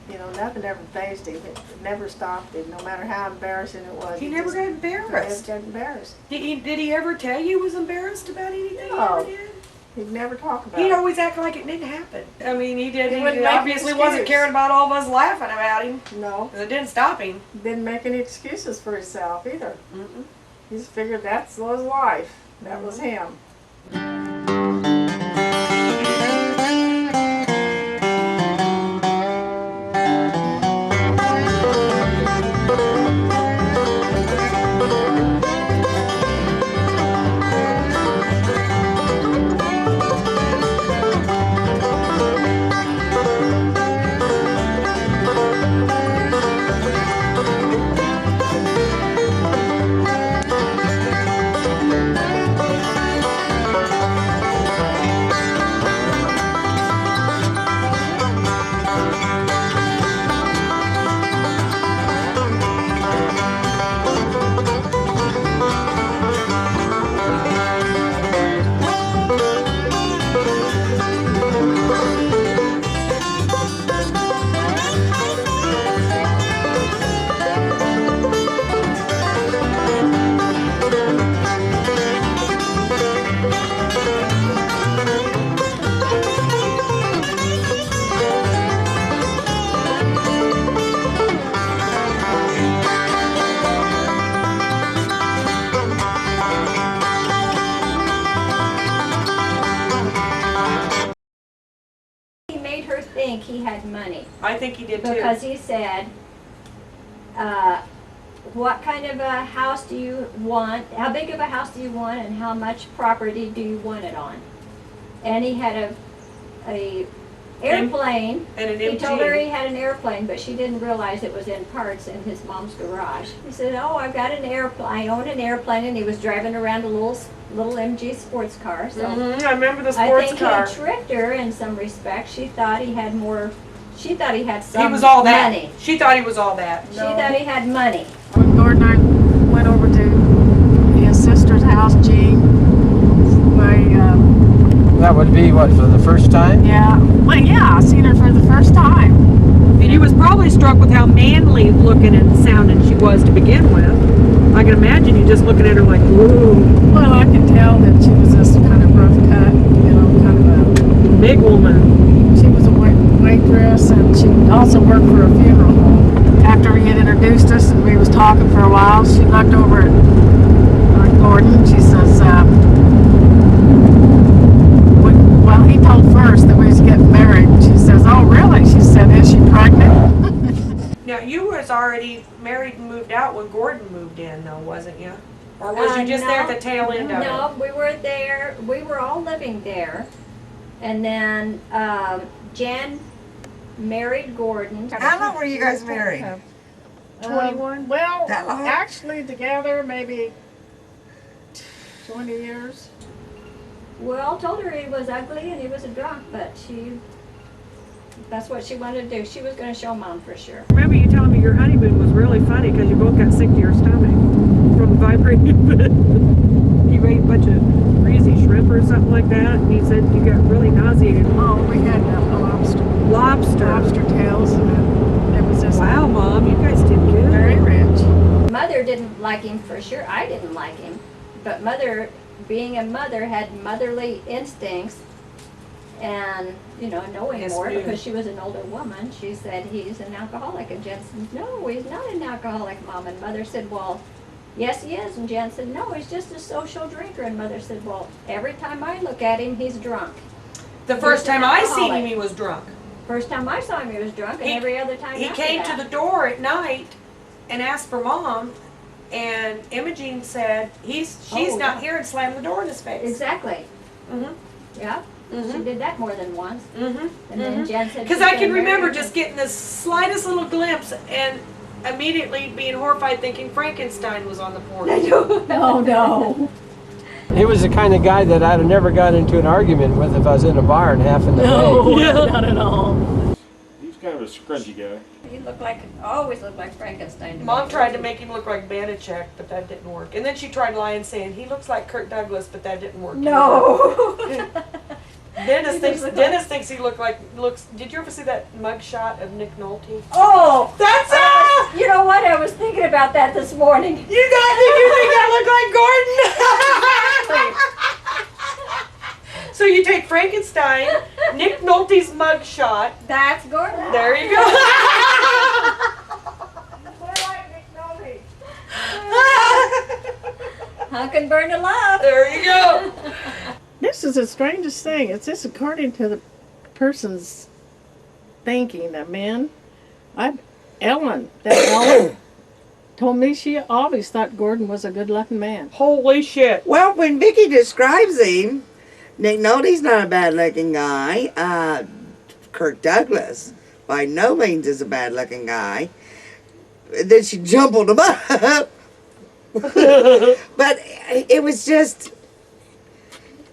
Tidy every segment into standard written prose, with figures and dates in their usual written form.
You know, nothing ever fazed him. It never stopped him, no matter how embarrassing it was. He never got embarrassed. He never got embarrassed. Did he ever tell you he was embarrassed about anything he No. ever did? He'd never talk about He'd it. always act like it didn't happen. I mean, he wouldn't make obviously an wasn't excuse. caring about all of us laughing about him. No. 'Cause it didn't stop him. Didn't make any excuses for himself either. Mm-mm. He just figured that was life. That was him. Think he had money I think he did too. because he said, what kind of a house do you want, how big of a house do you want, and how much property do you want it on? And he had a airplane. And an He told her MG. he had an airplane, but she didn't realize it was in parts in his mom's garage. He said, oh, I've got an airplane, I own an airplane, and he was driving around a little MG sports car. So I remember the I sports think car. he tricked her in some respects. She thought he had more, she thought he had some He was all that. money. She thought he was all that. She thought he had money. When Gordon and I went over to his sister's house, Jean, That would be what, for the first time? I seen her for the first time. And he was probably struck with how manly looking and sounding she was to begin with. I can imagine you just looking at her like, whoa. Well, I could tell that she was this kind of rough cut, you know, kind of Big woman. she was a waitress, and she also worked for a funeral home. After he had introduced us and we was talking for a while, she looked over at Gordon. She says, well, he told first that we was getting married. She says, oh, really? She said, is she pregnant? Now, you was already married and moved out when Gordon moved in, though, wasn't you? Or was you just there at the tail end of it? No, we were there. We were all living there. And then Jan married Gordon. How long were you guys married? 21. Well, That long? actually together maybe 20 years. Well, told her he was ugly and he was a drunk, but that's what she wanted to do. She was going to show Mom for sure. Remember you telling me your honeymoon was really funny because you both got sick to your stomach from vibrating. You ate a bunch of greasy shrimp or something like that, and he said you got really nauseated. Oh, we had lobster. Lobster. Tails, and it was just Wow, Mom, you guys did good. very rich. Mother didn't like him for sure. I didn't like him. But Mother, being a mother, had motherly instincts and, you know, knowing Yes, more ma'am. because she was an older woman. She said, he's an alcoholic. And Jen said, no, he's not an alcoholic, Mom. And Mother said, well, yes, he is. And Jen said, no, he's just a social drinker. And Mother said, well, every time I look at him, he's drunk. The first He's an time I seen alcoholic. him, he was drunk. First time I saw him, he was drunk, and He- every other time He after came that. to the door at night and asked for Mom, and Imogene said, she's Oh, not yeah. here, and slammed the door in his face. Exactly. Mhm. Yeah. She Mhm. did that more than once. Mhm. And then Jen said, Because she's I gonna can marry remember him. just getting the slightest little glimpse and immediately being horrified, thinking Frankenstein was on the porch. Oh no. He was the kind of guy that I'd have never got into an argument with if I was in a barn half in the day. Not at all. He's kind of a scrunchy guy. He always looked like Frankenstein to me. Mom tried to make him look like Banachek, but that didn't work. And then she tried lying, saying he looks like Kirk Douglas, but that didn't work. No. Dennis thinks he looks. Did you ever see that mug shot of Nick Nolte? Oh, That's you know what? I was thinking about that this morning. You think I look like Gordon? So you take Frankenstein, Nick Nolte's mug shot. That's Gordon. There you go. Huck and burn to love. There you go. This is the strangest thing. It's just according to the person's thinking. Ellen told me she always thought Gordon was a good-looking man. Holy shit. Well, when Vicky describes him, Nick Nolte's not a bad-looking guy. Kirk Douglas, by no means, is a bad-looking guy. Then she jumbled him up. But it was just...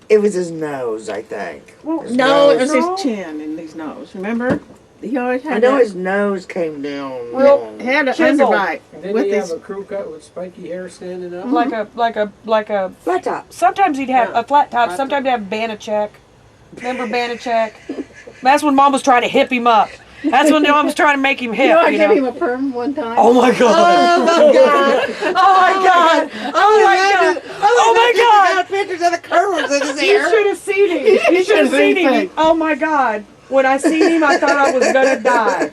It was his nose, I think. No, it was his chin and his nose. Remember? He always had I know that- his nose came down. Real- had an Chiseled. underbite And then with he his have a crew cut with spiky hair standing up. Like a Flat top. Sometimes he'd have Yeah. a flat top. Flat Sometimes he'd have Banachek. Remember Banachek? That's when Mom was trying to hip him up. That's when Mom was trying to make him hip. I you gave know? him a perm one time. Oh my god! Oh my God! Oh my god! Oh my god! Oh my god! Got pictures of the curls in his You hair. should have seen him. You should have seen him. Oh my god! When I seen him, I thought I was gonna die.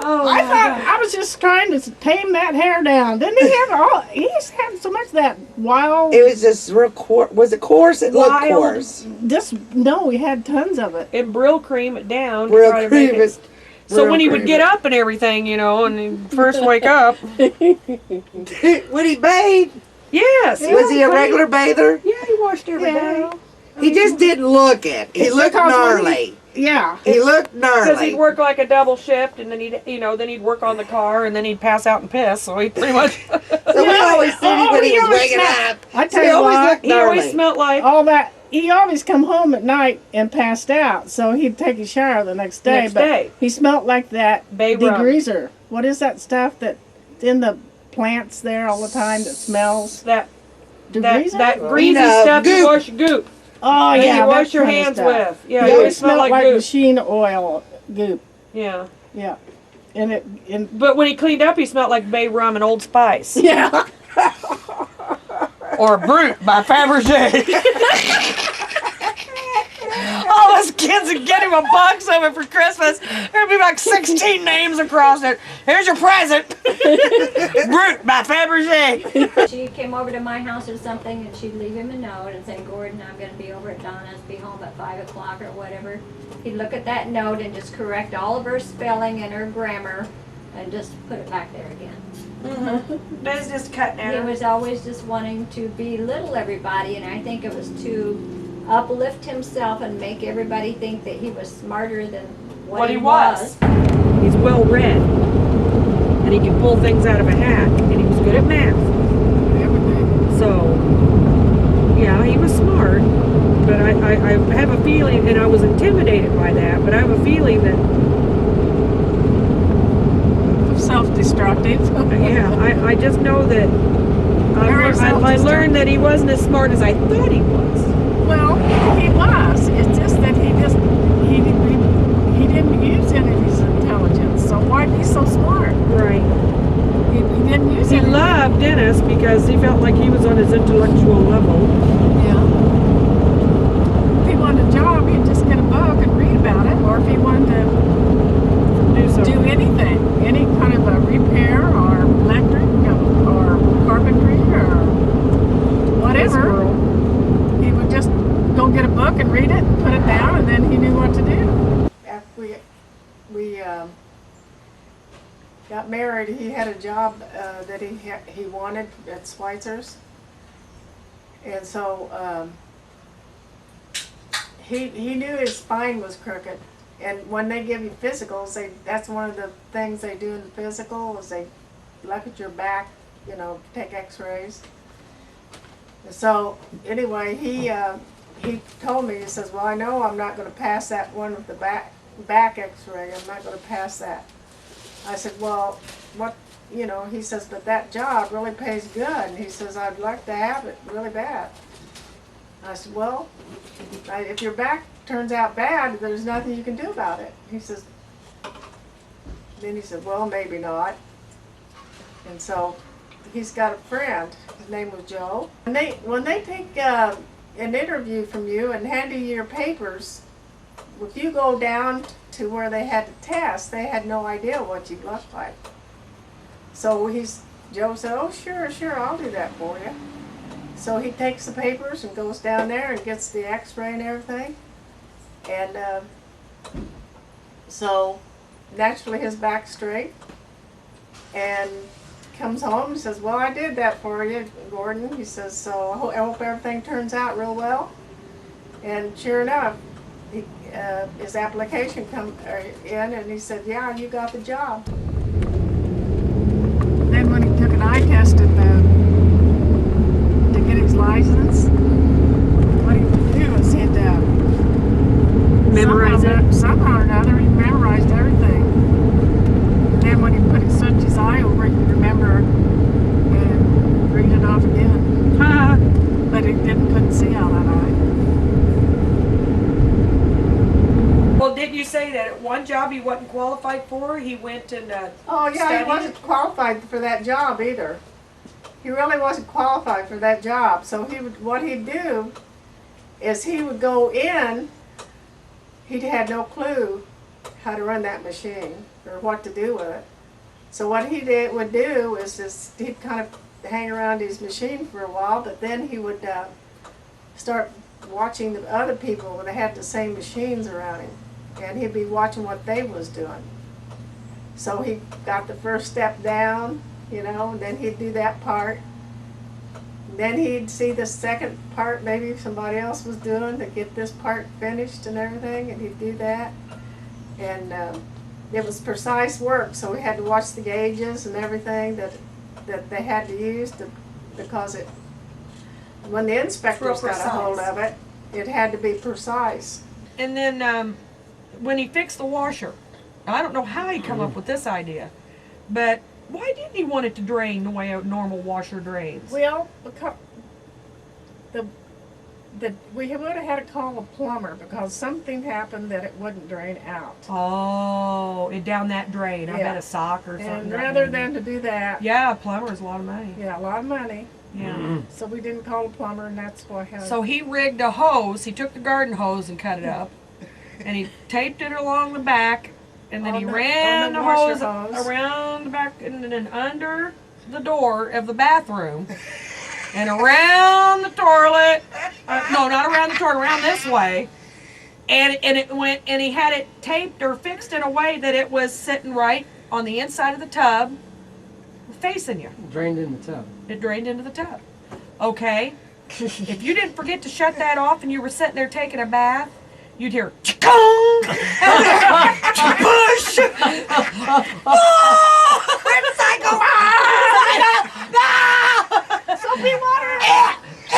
Oh I my thought god! I was just trying to tame that hair down. Didn't he have all? He used to have so much of that wild. It was just real coarse. Was it coarse? It looked Wild. coarse. No, we had tons of it. And Brill cream it down. to Real try to make cream it- is. So when he would get up and everything, you know, and he'd first wake up. Would he bathe? Yes. Was he a regular bather? Yeah, he washed every day. Yeah. He just didn't look it. He It's looked because when gnarly. Yeah. He looked Because gnarly. he'd work like a double shift, and then he'd work on the car, and then he'd pass out and piss. So he pretty much So we always seen him when he was waking up. I So tell he you always what, looked he always gnarly. smelled like all that. He always come home at night and passed out, so he'd take a shower the next day. Next but day. he smelled like that Bay rum. degreaser. What is that stuff that's in the plants there all the time that smells? that Degreaser? greasy stuff you goop. wash goop. Oh And yeah, you wash that your kind of hands stuff. with. Yeah, He it always always smelled like goop. machine oil goop. Yeah. Yeah, and But when he cleaned up, he smelled like Bay rum and Old Spice. yeah. Or Brute by Fabergé. All us kids would get him a box of it for Christmas. There'd be like 16 names across it. Here's your present. Brute by Fabergé. She came over to my house or something, and she'd leave him a note and say, Gordon, I'm going to be over at Donna's, be home at 5 o'clock or whatever. He'd look at that note and just correct all of her spelling and her grammar and just put it back there again. That's just cutting He was always just wanting to belittle everybody, and I think it was to uplift himself and make everybody think that he was smarter than what he was. He's well read. And he could pull things out of a hat. And he was good at math. So, yeah, he was smart. But I have a feeling, and I was intimidated by that, but I have a feeling that, Self-destructive. yeah, I just know that Very I self-destructive. learned that he wasn't as smart as I thought he was. Well, he was. It's just that he didn't use any of his intelligence. So why be so smart? Right. He didn't use He it. loved Dennis because he felt like he was on his intellectual level. Yeah. If he wanted a job, he'd just get a book and read about it. Or if he wanted to do anything, any kind of a repair or electric or carpentry or whatever, he would just go get a book and read it and put it down, and then he knew what to do. After we got married, he had a job that he wanted at Schweitzer's, and so he knew his spine was crooked. And when they give you physicals, that's one of the things they do in the physical is they look at your back, take x-rays. And so anyway, he told me, he says, well, I know I'm not going to pass that one with the back x-ray. I'm not going to pass that. I said, well, what, he says, but that job really pays good. And he says, I'd like to have it really bad. I said, well, if your back turns out bad, there's nothing you can do about it. He says, then he said, well, maybe not. And so he's got a friend. His name was Joe. When they take an interview from you and hand you your papers, if you go down to where they had to test, they had no idea what you looked like. So Joe said, oh, sure, I'll do that for you. So he takes the papers and goes down there and gets the x-ray and everything. And so naturally his back's straight. And comes home and says, well, I did that for you, Gordon. He says, so I hope everything turns out real well. And sure enough, his application come in, and he said, yeah, you got the job. Then when he took an eye test to get his license, what he would do is he'd Memorize it. Somehow or another, he memorized everything. And then when he switched his eye over, he'd remember and read it off again. But he couldn't see out that eye. Well, didn't you say that at one job he wasn't qualified for? He went and Oh yeah, studied? he wasn't qualified for that job either. He really wasn't qualified for that job. So what he'd do is he would go in. He had no clue how to run that machine or what to do with it. So what he would do is just he'd kind of hang around his machine for a while, but then he would start watching the other people that had the same machines around him, and he'd be watching what they was doing. So he got the first step down, and then he'd do that part. Then he'd see the second part maybe somebody else was doing to get this part finished and everything, and he'd do that. And it was precise work, so we had to watch the gauges and everything that they had to use because when the inspectors got a hold of it, it had to be precise. And then when he fixed the washer, I don't know how he come up with this idea, but why didn't he want it to drain the way a normal washer drains? Well, because we would have had to call a plumber because something happened that it wouldn't drain out. Oh, down that drain. I Yeah. bet a sock or something. And rather than to do that, Yeah, a plumber is a lot of money. yeah, a lot of money. Yeah. So we didn't call a plumber, and that's what happened. So he rigged a hose. He took the garden hose and cut it up, and he taped it along the back, and then he ran the hose around the back and then under the door of the bathroom, and around the toilet. No, not around the toilet. Around this way. And it went, and he had it taped or fixed in a way that it was sitting right on the inside of the tub, facing you. Drained in the tub. It drained into the tub. Okay. If you didn't forget to shut that off and you were sitting there taking a bath, you'd hear chikong, push. Where does I go? soapy water! I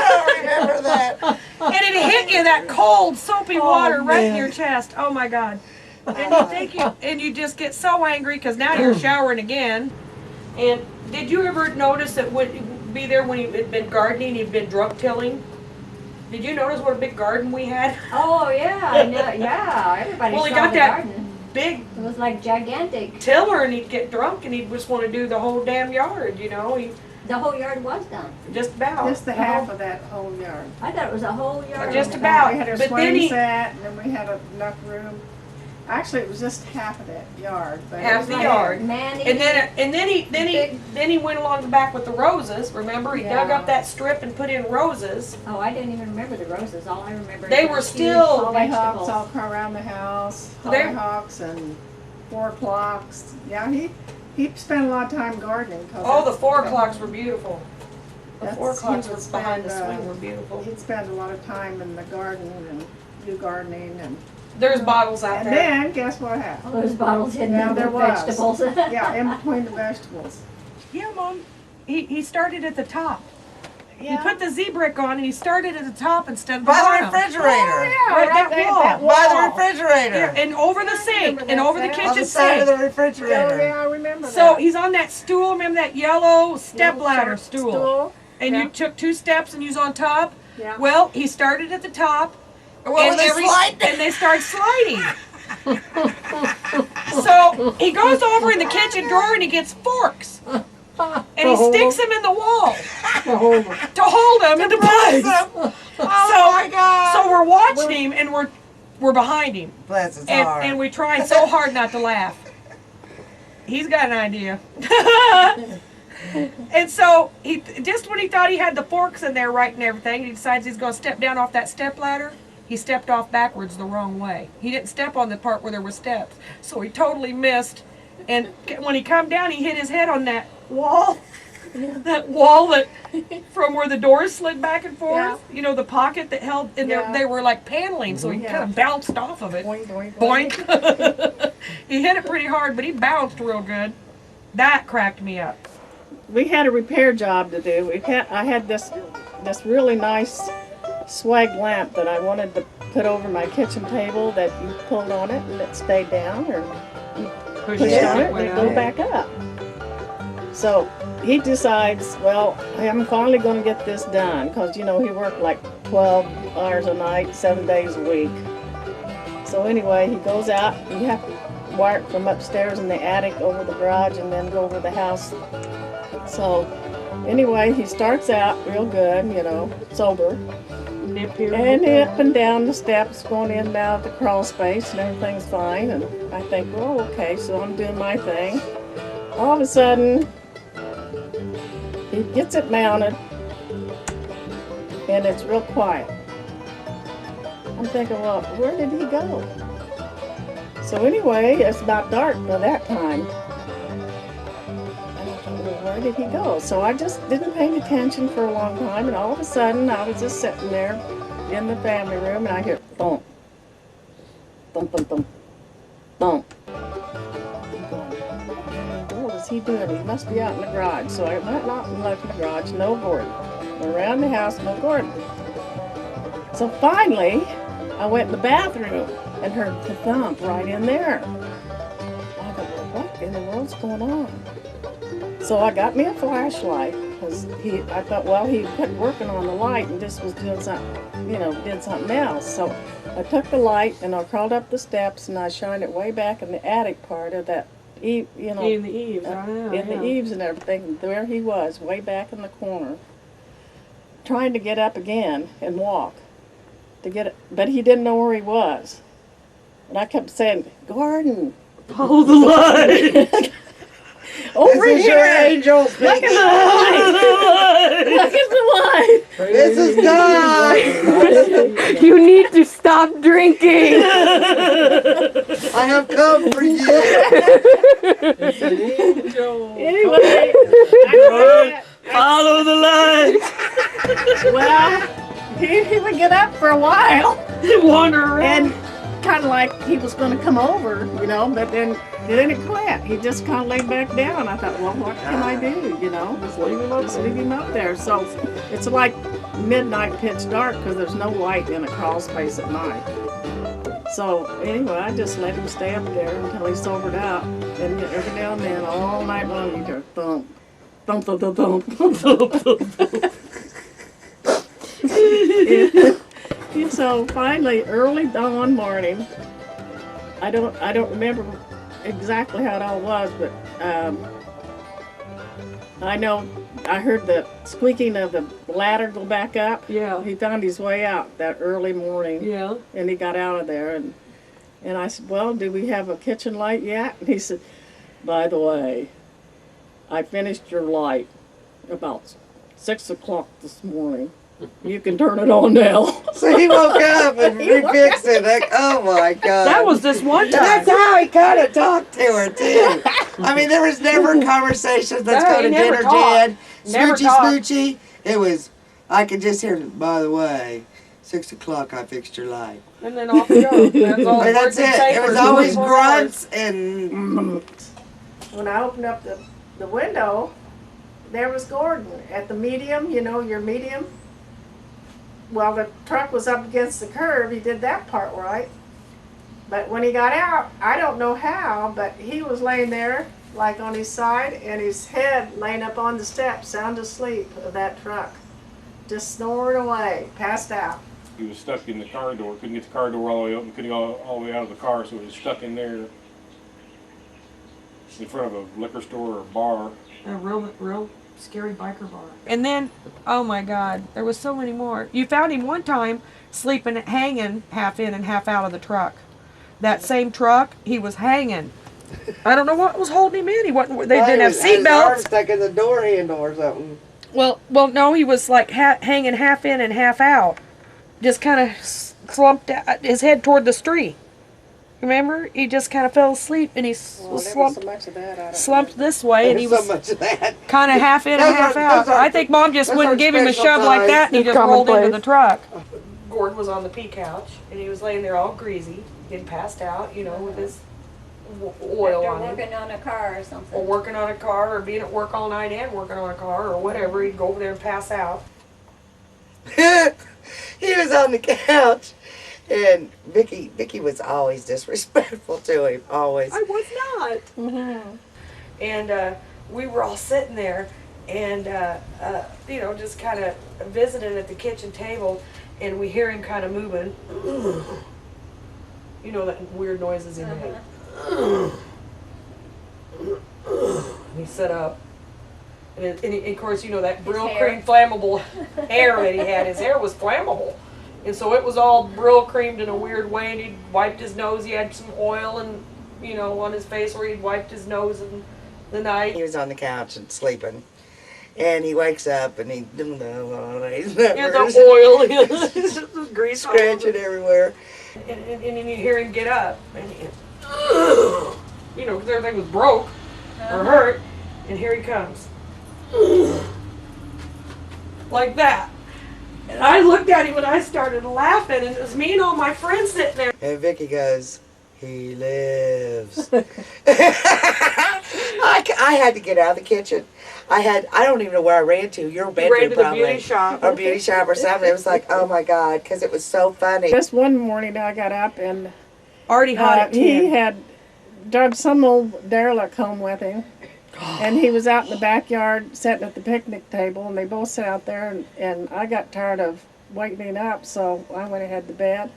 don't remember that. And it hit you, that cold, soapy water right in your chest. Oh my God. And you just get so angry because now you're showering again. And did you ever notice that would be there when he'd been gardening, he'd been drunk tilling? Did you notice what a big garden we had? Oh yeah, I know. Yeah, everybody Well, he saw got the that garden. big It was like gigantic. tiller, and he'd get drunk and he'd just want to do the whole damn yard, He The whole yard was done. just about. Just the half of that whole yard. I thought it was a whole yard. Just about. We had a But then swing he- set, and then we had enough room. Actually, it was just half of that yard. But it Half was the like- yard. Man, And then he went along the back with the roses. Remember, he dug Yeah. up that strip and put in roses. Oh, I didn't even remember the roses. All I remember They is were those still- huge Hollyhocks vegetables. all around the house. They- Hollyhocks and 4 o'clocks. Yeah, he spent a lot of time gardening. Oh, the 4 o'clocks were beautiful. The That's- 4 o'clocks he would were behind the spend, swing were beautiful. He'd spend a lot of time in the garden and do gardening, and There's bottles out and there. then guess what happened? All those bottles hidden Yeah, in the there was. vegetables. Yeah, in between the vegetables. Yeah, Mom. He started at the top. He Yeah. put the Z-brick on and he started at the top instead of the By the bottom. refrigerator. Right, that there, wall. that By the wall. refrigerator. Yeah, and over the sink, remember and that over the thing. kitchen On the side of sink. the refrigerator. Oh, yeah, I remember So that. he's on that stool. Remember that yellow step Little ladder short stool? stool. And Yeah. you took 2 steps and you was on top. Yeah. Well, he started at the top, and they start sliding. So he goes over in the kitchen drawer and he gets forks. And he sticks them in the wall to hold them into place. Oh my God. So we're watching him and we're behind him. Bless his heart. And we tried so hard not to laugh. He's got an idea. And so he just when he thought he had the forks in there right and everything, he decides he's going to step down off that step ladder. He stepped off backwards the wrong way. He didn't step on the part where there were steps. So he totally missed. And when he come down, he hit his head on that wall. That wall that from where the doors slid back and forth. Yeah. You know, the pocket that held, and Yeah. they were like paneling, so he Yeah. kind of bounced off of it. Boing, boing, boing. Boink. He hit it pretty hard, but he bounced real good. That cracked me up. We had a repair job to do. I had this really nice swag lamp that I wanted to put over my kitchen table that you pulled on it and it stayed down, or you pushed on it and it go back up. So he decides, well, I'm finally going to get this done, because, you know, he worked like 12 hours a night, 7 days a week. So anyway, he goes out, and you have to wire it from upstairs in the attic over the garage and then go over the house. So anyway, he starts out real good, you know, sober. And up and down the steps, going in and out of the crawl space, and everything's fine. And I think, well, okay, so I'm doing my thing. All of a sudden, he gets it mounted, and it's real quiet. I'm thinking, well, where did he go? So anyway, it's about dark by that time. And I thought, well, where did he go? So I just didn't pay attention for a long time, and all of a sudden, I was just sitting there in the family room, and I hear thump, thump, thump, thump, thump. I'm going, what is he doing? He must be out in the garage. So I went out and looked in the garage, no Gordon. Around the house, no Gordon. So finally, I went in the bathroom and heard the thump right in there. I thought, well, what in the world's going on? So I got me a flashlight, because I thought, well, he quit working on the light and just was doing something, you know, did something else. So I took the light and I crawled up the steps and I shined it way back in the attic part of that, you know, In the eaves, I know. in the eaves and everything. And there he was, way back in the corner, trying to get up again and walk to get it, but he didn't know where he was. And I kept saying, Gordon, Hold the light. over This is your here. angel Look at speaking. the light. Look at the light. This is God. You need to stop drinking. I have come for you. Anyway, Follow the light. well, he would get up for a while Wander around. and kind of like he was going to come over, you know, but then it quit. He just kind of laid back down. I thought, well, what can I do, you know? Just leave him up there. So it's like midnight pitch dark, because there's no light in a crawl space at night. So anyway, I just let him stay up there until he sobered out. And every now and then, all night long, you hear thump, thump, thump, thump, thump, thump, thump. And so finally, early dawn morning, I don't remember exactly how it all was, but I know I heard the squeaking of the ladder go back up. Yeah. He found his way out that early morning. Yeah. And he got out of there, and I said, well, do we have a kitchen light yet? And he said, by the way, I finished your light about 6 o'clock this morning. You can turn it on now. So he woke up and refixed it. Like, oh my God. That was this one time. That's how he kind of talked to her too. I mean, there was never conversations. Let's No, go to he never dinner, talked. Dad. Never Smoochy, talked. smoochy. It was. I could just hear. By the way, 6 o'clock. I fixed your light. And then off you go. That's all. I mean, that's words and it. It savers, was always 24 grunts and. When I opened up the window, there was Gordon at the medium, you know, your medium. Well, the truck was up against the curb. He did that part right. But when he got out, I don't know how, but he was laying there, like on his side, and his head laying up on the steps, sound asleep of that truck. just snoring away, passed out. He was stuck in the car door. Couldn't get the car door all the way open. Couldn't get all the way out of the car, so he was stuck in there in front of a liquor store or bar. A real scary biker bar. And then, oh my God, there was so many more. You found him one time sleeping, hanging half in and half out of the truck. That same truck, he was hanging. I don't know what was holding him in. He wasn't. They didn't have seatbelts. Stuck in the door handle or something. Well, no, he was like hanging half in and half out. Just kind of slumped his head toward the street. Remember? He just kind of fell asleep and he was slumped, so much of that, I don't slumped this way and he was so much of that. kind of half in and Those half are- out. those are- I think Mom just those wouldn't are give him a special shove like that and he It's just rolled into commonplace. the truck. Gordon was on the pea couch and he was laying there all greasy, getting passed out, you know, with his oil After on him. working on a car or something. Or working on a car or being at work all night and working on a car or whatever. He'd go over there and pass out. He was on the couch, and Vicky was always disrespectful to him. Always. I was not. And we were all sitting there and, you know, just kind of visiting at the kitchen table, and we hear him kind of moving. You know, that weird noises in your head. And he sat up. And of course, you know, that Brill hair. cream flammable hair that he had. His hair was flammable. And so it was all Brill creamed in a weird way, and he'd wiped his nose. He had some oil and, you know, on his face where he'd wiped his nose in the night. He was on the couch and sleeping, and he wakes up and he's Yeah, the oil, the grease all over. scratching everywhere. And then you hear him get up, and he, you know, because everything was broke or hurt, and here he comes. Like that. And I looked at him and I started laughing, and it was me and all my friends sitting there. And Vicky goes, "He lives." I had to get out of the kitchen. I don't even know where I ran to. Your bedroom, Ran to the probably. beauty shop. Or beauty shop or something. It was like, oh my God, because it was so funny. Just one morning I got up and Already hot at 10. he had drug some old derelict home with him. And he was out in the backyard sitting at the picnic table, and they both sat out there, and I got tired of waking up, so I went ahead to bed.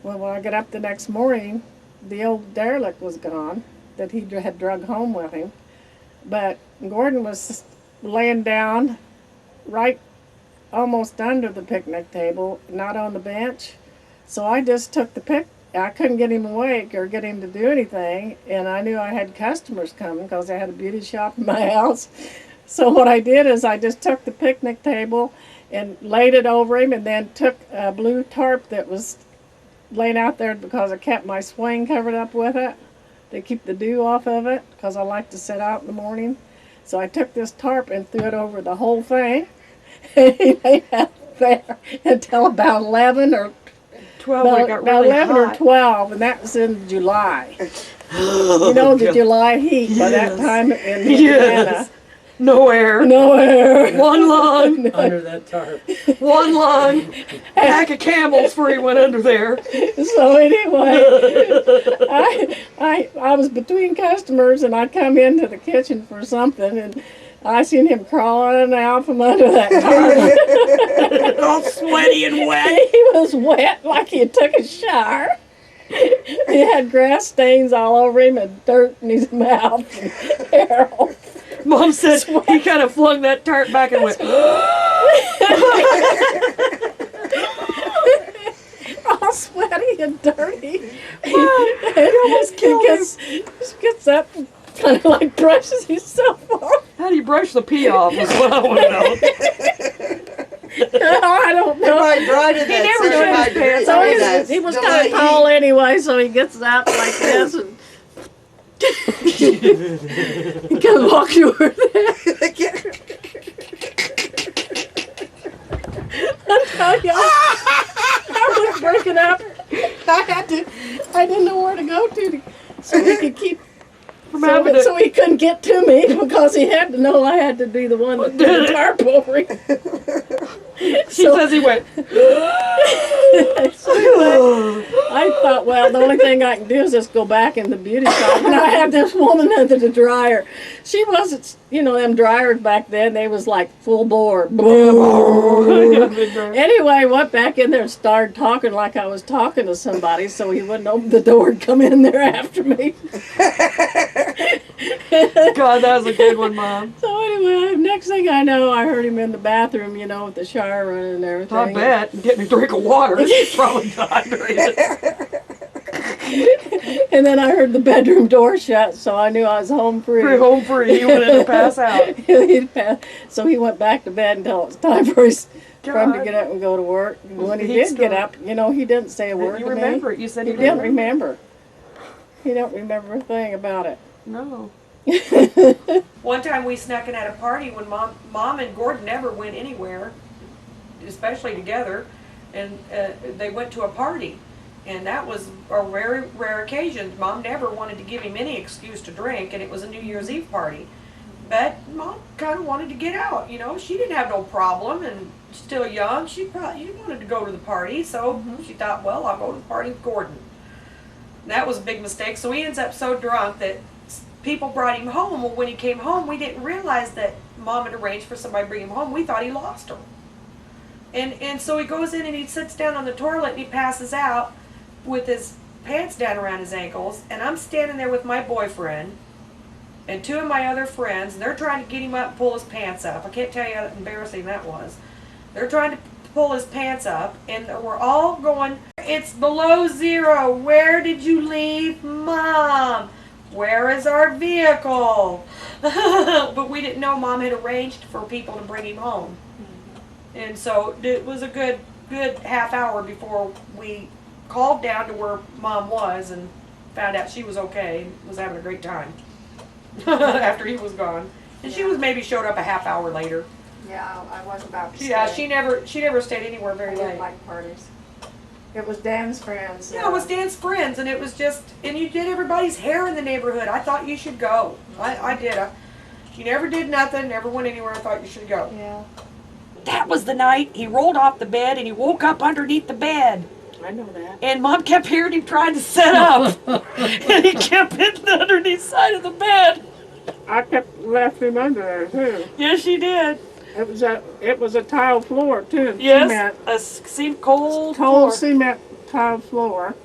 Well, when I got up the next morning, the old derelict was gone that he had drug home with him. But Gordon was laying down right almost under the picnic table, not on the bench. So I just took I couldn't get him awake or get him to do anything, and I knew I had customers coming because I had a beauty shop in my house. So what I did is I just took the picnic table and laid it over him, and then took a blue tarp that was laid out there because I kept my swing covered up with it to keep the dew off of it, because I like to sit out in the morning. So I took this tarp and threw it over the whole thing, and he lay out there until about 11 or 12, it got about really 11 hot. or 12, and that was in July. You know the July heat by that time in Indiana. Yes. No air. No air. One lung. Under that tarp. One lung. Pack of camels before he went under there. So anyway, I was between customers, and I come into the kitchen for something, and I seen him crawling out from under that tarp. All sweaty and wet. He was wet like he took a shower. He had grass stains all over him and dirt in his mouth and hair. Mom said he kind of flung that tarp back and went, All sweaty and dirty. He Gets up and kind of like brushes himself off. how do you brush the pee off is what I want to know. I don't know. Everybody dried in He that never showed his 75 pants. So degrees. he was July kind of heat. tall anyway, so he gets up like this and he kind of walks over there. I tell you, I was breaking up. I didn't know where to go to so he could keep. So he couldn't get to me because he had to know I had to be the one that did the tarp over him. She says he went. I thought, well, the only thing I can do is just go back in the beauty shop. And I had this woman under the dryer. She wasn't, them dryers back then, they was like full bore. Anyway, went back in there and started talking like I was talking to somebody so he wouldn't open the door and come in there after me. God, that was a good one, Mom. So anyway, next thing I know, I heard him in the bathroom, with the shower running and everything. I bet. Getting a drink of water. He's probably dehydrated. And then I heard the bedroom door shut, so I knew I was home free. Home free. He wanted to pass out. So he went back to bed until it was time for him to get up and go to work. And when he did get up, he didn't say a word to me. You remember it. You said he didn't remember. He don't remember a thing about it. No. One time we snuck in at a party when Mom and Gordon never went anywhere, especially together, and they went to a party. And that was a very rare occasion. Mom never wanted to give him any excuse to drink, and it was a New Year's Eve party. But Mom kind of wanted to get out, She didn't have no problem, and still young. She wanted to go to the party, so she thought, well, I'll go to the party with Gordon. And that was a big mistake. So he ends up so drunk that people brought him home. Well, when he came home, we didn't realize that Mom had arranged for somebody to bring him home. We thought he lost her. And so he goes in and he sits down on the toilet and he passes out with his pants down around his ankles, and I'm standing there with my boyfriend and two of my other friends, and they're trying to get him up and pull his pants up. I can't tell you how embarrassing that was. They're trying to pull his pants up, and we're all going, it's below zero. Where did you leave Mom? Where is our vehicle? But we didn't know Mom had arranged for people to bring him home. And so it was a good half hour before we called down to where Mom was and found out she was okay and was having a great time after he was gone. And she was maybe showed up a half hour later. Yeah, I wasn't about to stay. Yeah, she never stayed anywhere very I didn't late. like parties. It was Dan's friends. Yeah, it was Dan's friends, and it was just, and you did everybody's hair in the neighborhood. I thought you should go. I did. You never did nothing, never went anywhere. I thought you should go. Yeah. That was the night he rolled off the bed and he woke up underneath the bed. I know that. And Mom kept hearing him trying to sit up. And he kept hitting the underneath side of the bed. I kept left him under there too. Yes, she did. It was a tile floor too. Yes, a cold floor. Cement tile floor.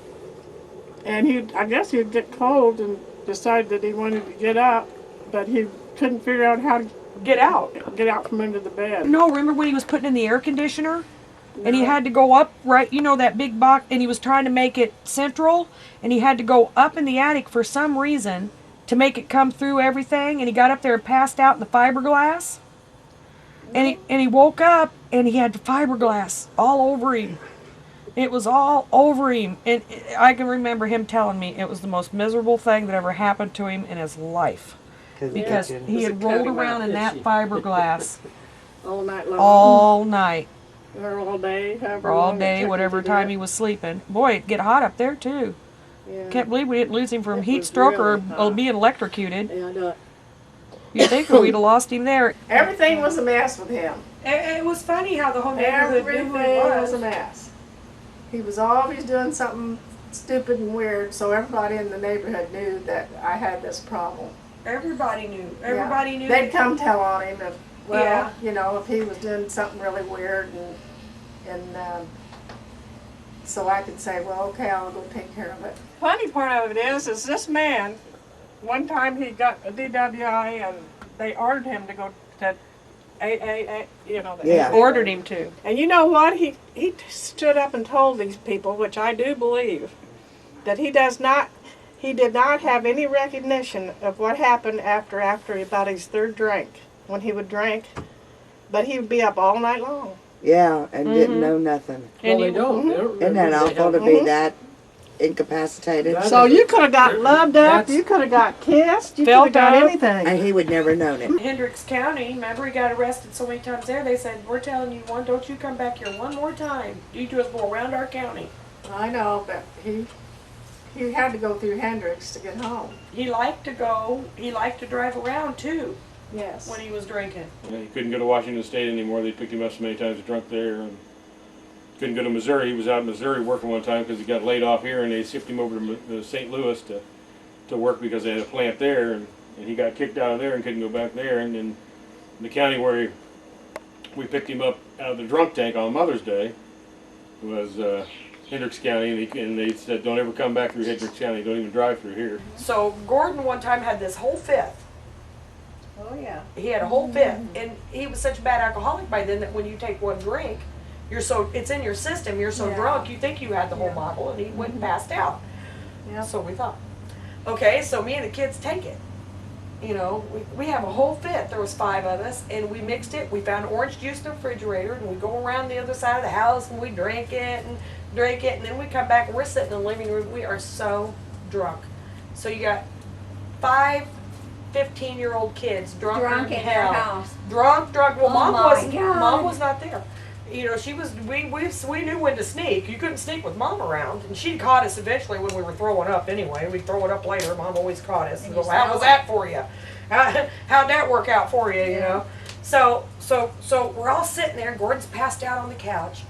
And I guess he'd get cold and decide that he wanted to get up, but he couldn't figure out how to Get out. From under the bed. No, remember when he was putting in the air conditioner? And he had to go up, right, that big box, and he was trying to make it central, and he had to go up in the attic for some reason to make it come through everything, and he got up there and passed out in the fiberglass. And he woke up, and he had the fiberglass all over him. It was all over him. And I can remember him telling me it was the most miserable thing that ever happened to him in his life. Because he had rolled around in that fiberglass all night long. All night. Or all day. Or all day, whatever time he was sleeping. Boy, it'd get hot up there too. Yeah. Can't believe we didn't lose him from heat stroke or being electrocuted. Yeah, I know it. You'd think we'd have lost him there. Everything was a mess with him. It was funny how the whole neighborhood knew Everything who he was a mess. He was always doing something stupid and weird, so everybody in the neighborhood knew that I had this problem. Everybody knew. Everybody knew. They'd come tell on him if, Yeah. if he was doing something really weird, and so I could say, well, okay, I'll go take care of it. Funny part of it is this man, one time he got a DWI and they ordered him to go to AA, Yeah. Ordered him to. And you know what? He stood up and told these people, which I do believe, that he did not have any recognition of what happened after about his third drink, when he would drink, but he would be up all night long. Yeah, and didn't know nothing. Well, they don't. They don't Isn't that remember. They awful to have- be that incapacitated? That- So you could have got loved up, That's- you could have got kissed, you could Felt have got up. anything. And he would never known it. Hendricks County, remember he got arrested so many times there, they said, we're telling you don't you come back here one more time. You just go around our county. I know, but he had to go through Hendricks to get home. He liked to drive around too. Yes. when he was drinking. He couldn't go to Washington State anymore. They picked him up so many times drunk there. And couldn't go to Missouri. He was out in Missouri working one time because he got laid off here, and they shipped him over to St. Louis to work because they had a plant there, and he got kicked out of there and couldn't go back there. And then the county where we picked him up out of the drunk tank on Mother's Day was Hendricks County, and they said, don't ever come back through Hendricks County. Don't even drive through here. So Gordon one time had this whole fifth. Oh, yeah. He had a whole fifth, and he was such a bad alcoholic by then that when you take one drink, it's in your system. You're so Yeah. drunk, you think you had the whole bottle, and he went and passed out. Yeah. So we thought. Okay, so me and the kids take it. You know, we have a whole fifth. There was 5 of us, and we mixed it. We found orange juice in the refrigerator, and we go around the other side of the house, and we drink it, and then we come back, and we're sitting in the living room. We are so drunk. So you got 5 15-year-old kids drunk Drunk in in hell. their house. Drunk. Well, Oh mom my was God. mom was not there. You know, she was. We knew when to sneak. You couldn't sneak with mom around, and she caught us eventually when we were throwing up. Anyway, we'd throw it up later. Mom always caught us. And Go, you how said, was "Oh." that for you? How'd that work out for you? You know. So we're all sitting there. Gordon's passed out on the couch,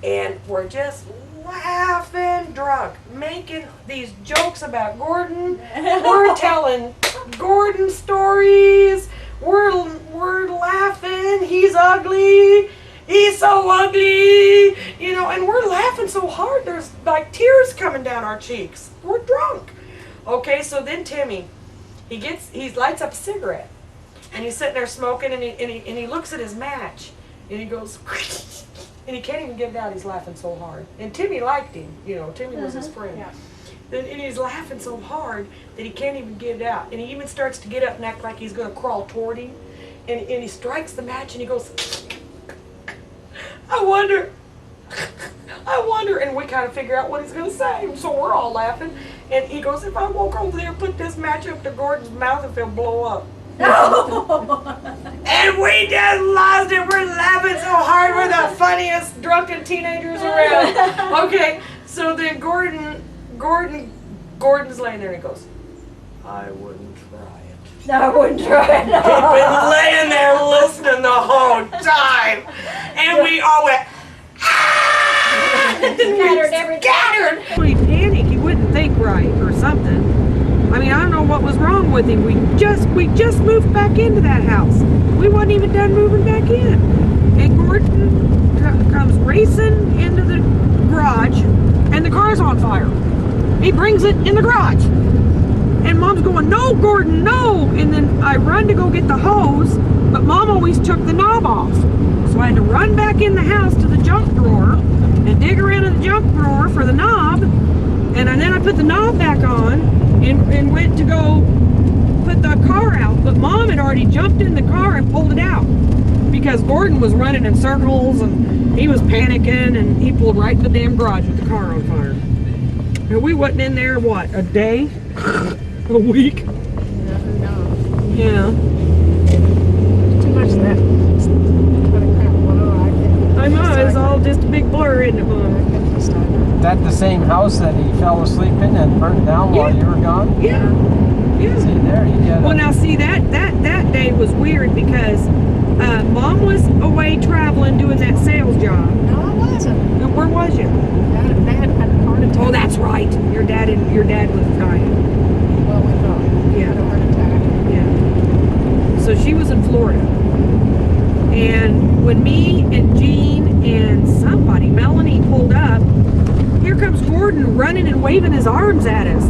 and we're just laughing, drunk, making these jokes about Gordon. We're telling Gordon stories. We're laughing. He's ugly. He's so ugly. You know, and we're laughing so hard. There's like tears coming down our cheeks. We're drunk. Okay, so then Timmy, he lights up a cigarette, and he's sitting there smoking, and he looks at his match, and he goes, and he can't even get it out. He's laughing so hard. And Timmy liked him. You know, Timmy was his friend. Yeah. And he's laughing so hard that he can't even get it out. And he even starts to get up and act like he's going to crawl toward him. And he strikes the match and he goes, I wonder. And we kind of figure out what he's going to say. So we're all laughing. And he goes, if I walk over there and put this match up to Gordon's mouth, if he'll blow up. And we just lost it. We're laughing so hard. We're the funniest drunken teenagers around. Okay, so then Gordon's laying there and he goes, I wouldn't try it. No, I wouldn't try it. He'd been laying there listening the whole time. And we all went, Scattered every scattered. When he panicked, he wouldn't think right or something. I mean, I don't know what was wrong with him. We just moved back into that house. We wasn't even done moving back in. And Gordon comes racing into the garage, and the car's on fire. He brings it in the garage. And Mom's going, no, Gordon, no. And then I run to go get the hose, but Mom always took the knob off. So I had to run back in the house to the junk drawer and dig around in the junk drawer for the knob. And then I put the knob back on and went to go put the car out. But Mom had already jumped in the car and pulled it out because Gordon was running in circles and he was panicking, and he pulled right in the damn garage with the car on fire. And we wasn't in there, what, a day? A week? Yeah. Too much of that. Kind of crap went on. I know, it's all just a big blur, isn't it, Mom? That the same house that he fell asleep in and burnt down while you were gone? Yeah. Yeah. See there, you get Well, now see, that day was weird because Mom was away traveling doing that sales job. No, I wasn't. Where was you? Dad had a heart attack. Oh, that's right. Your dad was dying. Well, we thought. He Yeah. had a heart attack. Yeah. So she was in Florida. And when me and Jean and somebody, Melanie, pulled up, here comes Gordon running and waving his arms at us.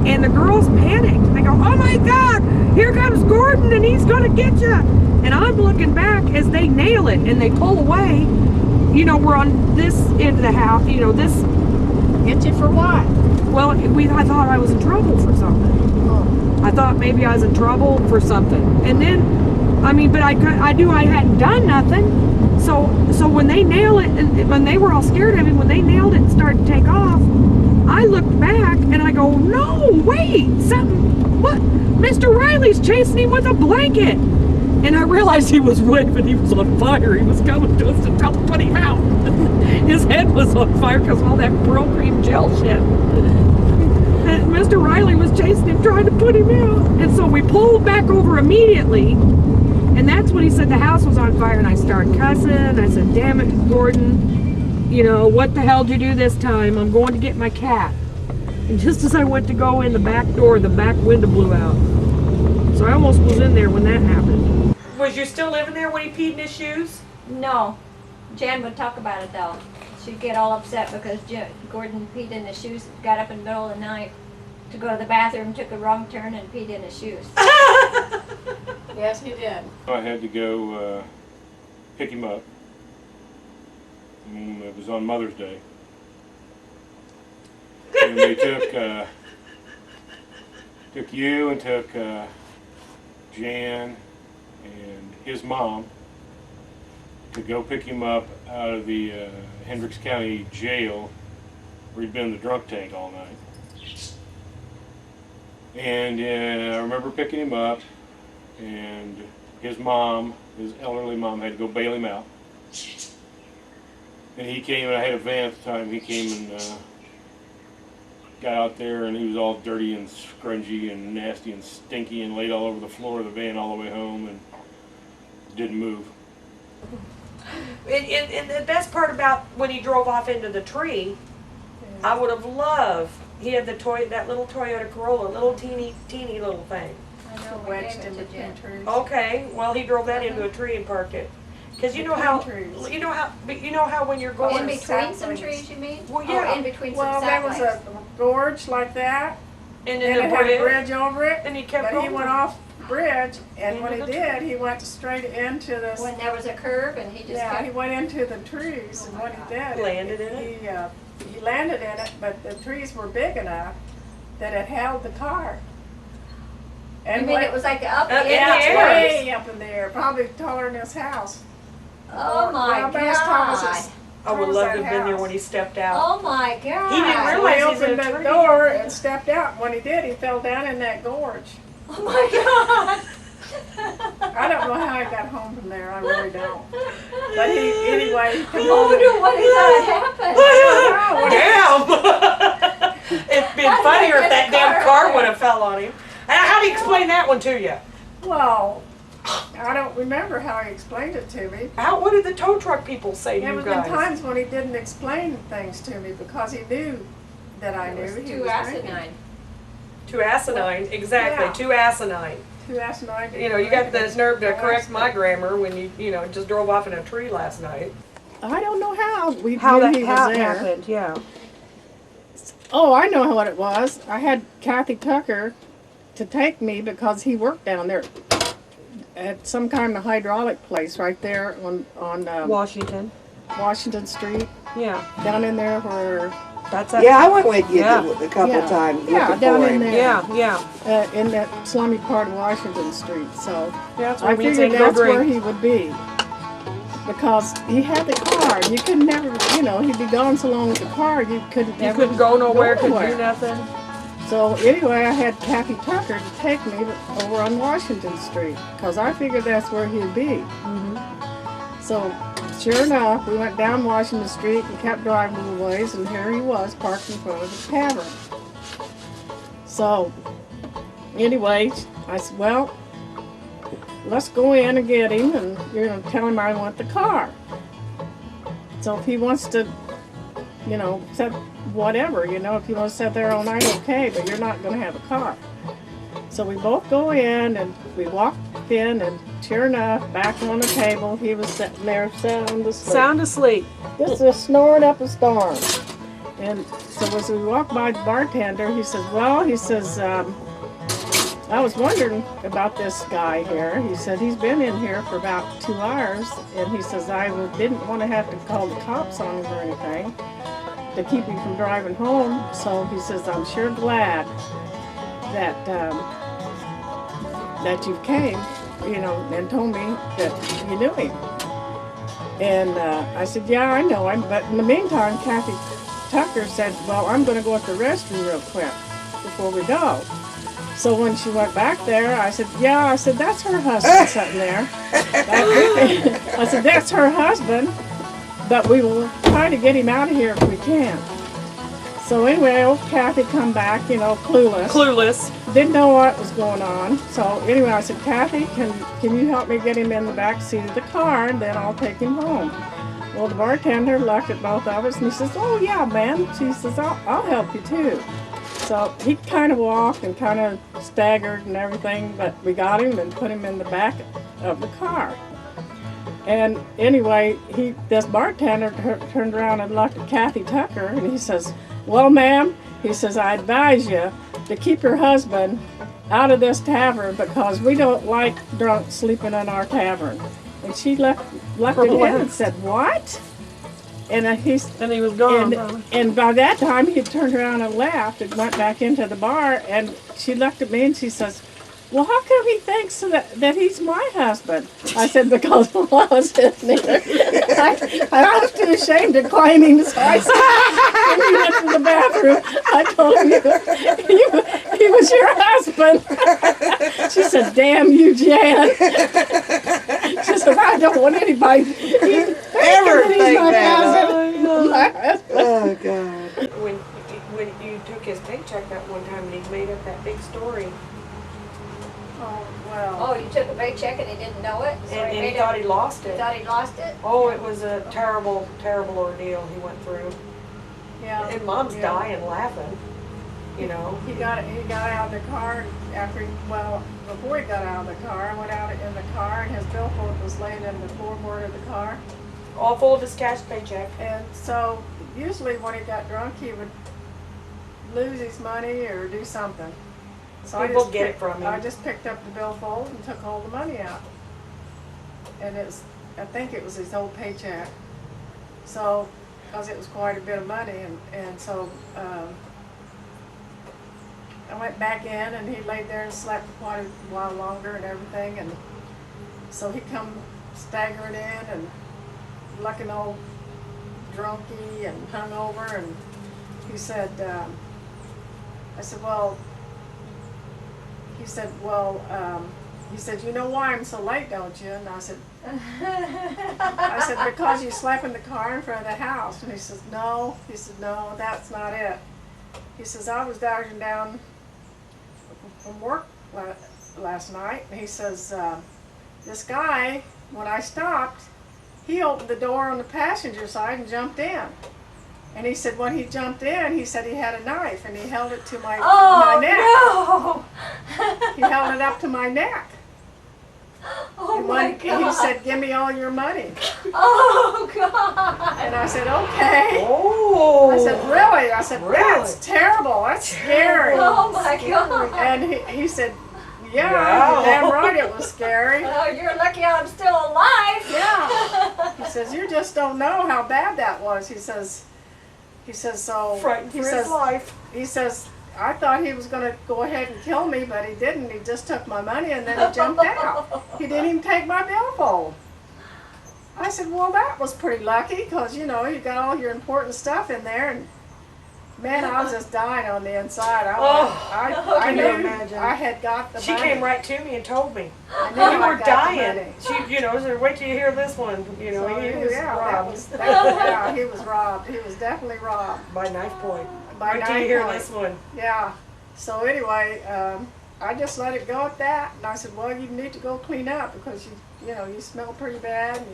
And the girls panicked. They go, oh my God, here comes Gordon and he's going to get you. And I'm looking back as they nail it and they pull away. You know, we're on this end of the house, you know, this. Get you for what? Well, I thought I was in trouble for something. Oh. I thought maybe I was in trouble for something. And then, I mean, but I knew I hadn't done nothing. So when they nailed it, and when they were all scared of him, when they nailed it and started to take off, I looked back and I go, no, wait, something, what? Mr. Riley's chasing him with a blanket. And I realized he was waving, he was on fire. He was coming to us to tell him to put him out. His head was on fire because of all that Pearl Cream gel shit. And Mr. Riley was chasing him, trying to put him out. And so we pulled back over immediately. And that's when he said the house was on fire, and I started cussing. I said, damn it, Gordon, you know, what the hell did you do this time? I'm going to get my cat. And just as I went to go in the back door, the back window blew out. So I almost was in there when that happened. Was you still living there when he peed in his shoes? No. Jan would talk about it though. She'd get all upset because Gordon peed in his shoes, got up in the middle of the night to go to the bathroom, took a wrong turn and peed in his shoes. Yes, he did. I had to go pick him up. It was on Mother's Day. And they took you and took Jan and his mom to go pick him up out of the Hendricks County jail where he'd been in the drunk tank all night. And I remember picking him up, and his mom, his elderly mom, had to go bail him out. And he came, and I had a van at the time, he came and got out there, and he was all dirty and scrungy and nasty and stinky and laid all over the floor of the van all the way home and didn't move. And the best part about when he drove off into the tree, I would have loved, he had that little Toyota Corolla, little teeny little thing. I know, we Wedged gave in it to between Jan. trees. Okay, well he drove that into a tree and parked it. Because you know how when you're going In between some saplings. trees, you mean? Well, yeah. Oh, in between some Well, there was saplings. a gorge like that, and and then it the had a bridge, bridge over it, and he kept but he going. went off the bridge, and when he Into the did, he went straight into this, When there was a curve and he just yeah, he kept, went into the trees, and when he did, Landed in it? he landed in it, but the trees were big enough that it held the car. I And mean, went it was like up in Up the in the air. air. way up in there, probably taller than his house. Oh my Well, about as tall as God. his- I would tall as love that to have been there house. when he stepped out. Oh my God. He didn't So realize he he's in opened a the tree. door and stepped out. When he did, he fell down in that gorge. Oh my God. I don't know how he got home from there. I really don't. But anyway, he came Oh home. no, what did that happen? Damn! It'd been How did funnier they if get that the damn car car out would there? have fell on him. How do you explain that one to you? Well, I don't remember how he explained it to me. What did the tow truck people say to There you have been guys? times when he didn't explain things to me because he knew that I It knew was he too was asinine. drinking. Too asinine, exactly. Yeah. Too asinine. Too asinine. You know, you got the nerve to No correct my asinine. grammar when you just drove off in a tree last night. I don't know how we How knew that he was there. happened? Yeah. Oh, I know what it was. I had Kathy Tucker to take me because he worked down there at some kind of hydraulic place right there on Washington. Washington Street, Yeah. down in there where That's a, Yeah, I went with you Yeah. a couple Yeah. times Yeah, looking down for in him. there. Yeah. in that slummy part of Washington Street. So Yeah, that's I where figured that's where he would be because he had the car. You could never, he'd be gone so long with the car, you couldn't. You ever couldn't go nowhere, couldn't nowhere. do nothing. So anyway, I had Kathy Tucker to take me over on Washington Street because I figured that's where he'd be. So sure enough, we went down Washington Street and kept driving a little ways, and here he was parked in front of the tavern. So anyway, I said, well, let's go in and get him and tell him I want the car. So if he wants to, set whatever, if you want to sit there all night, okay, but you're not going to have a car. So we both go in and we walk in, and sure enough, back on the table, he was sitting there sound asleep. Sound asleep. Just snoring up a storm. And so as we walked by the bartender, he says, I was wondering about this guy here. He said he's been in here for about 2 hours, and he says I didn't want to have to call the cops on him or anything to keep him from driving home. So he says I'm sure glad that that you came, and told me that you knew him. And I said, yeah, I know him. But in the meantime, Kathy Tucker said, well, I'm going to go at the restroom real quick before we go. So when she went back there, I said, that's her husband sitting there. I said, that's her husband, but we will try to get him out of here if we can. So anyway, old Kathy come back, clueless. Clueless. didn't know what was going on. So anyway, I said, Kathy, can you help me get him in the back seat of the car, and then I'll take him home. Well, the bartender looked at both of us, and he says, oh yeah, man. She says, I'll help you too. So he kind of walked and kind of staggered and everything, but we got him and put him in the back of the car. And anyway, this bartender turned around and looked at Kathy Tucker, and he says, well, ma'am, he says, I advise you to keep your husband out of this tavern because we don't like drunks sleeping in our tavern. And she looked at him and said, what? And he was gone. And by that time, he turned around and left and went back into the bar. And she looked at me and she says, well, how come he thinks that he's my husband? I said, because I wasn't neither. I was too ashamed to claim him, so I said, when he went to the bathroom, I told him he was your husband. She said, damn you, Jan. She said, I don't want anybody Ever he's think my that. husband. Oh, God. When you took his paycheck that one time and he made up that big story. Oh, well. Oh, you took a paycheck and he didn't know it? So And he made thought it- he lost He it. thought he lost it? Oh, it was a terrible, terrible ordeal he went through. Yeah. And Mom's Yeah. dying laughing, you know. He got out of the car before he got out of the car, I went out in the car and his billfold was laying in the floorboard of the car. All full of his cash paycheck. And so usually when he got drunk, he would lose his money or do something. So People get it from him. I just picked up the billfold and took all the money out. And I think it was his whole paycheck. So, because it was quite a bit of money, and so I went back in and he laid there and slept for quite a while longer and everything, and so he come staggering in and looking all drunky and hungover, and he said, I said, well, he said, you know why I'm so late, don't you? And I said, because you slept in the car in front of the house. And he says, no. He said, no, that's not it. He says, I was dodging down from work last night. And he says, this guy, when I stopped, he opened the door on the passenger side and jumped in. And he said when he jumped in, he said he had a knife and he held it to my neck. Oh, no! He held it up to my neck. Oh, And my God. He said, give me all your money. Oh, God! And I said, okay. Oh. I said, really? I said, Really? that's terrible. That's scary. Oh, my God! And he said, yeah, Wow. you're damn right it was scary. Oh, you're lucky I'm still alive! Yeah. He says, you just don't know how bad that was. He says, so. Frightened for he his says, life. He says, I thought he was going to go ahead and kill me, but he didn't. He just took my money and then he jumped out. He didn't even take my billfold. I said, well, that was pretty lucky because, you know, you got all your important stuff in there. And man, I was just dying on the inside. I can you knew imagine? I had got the She money. came right to me and told me. I knew We I were got the dying. money. She, you know, said, wait till you hear this one. You know, So, he was robbed yeah, he was robbed. He was definitely robbed. by knife point. By Wait till you knife hear point. this one. Yeah. So anyway, I just let it go at that, and I said, well, you need to go clean up because you know you smell pretty bad and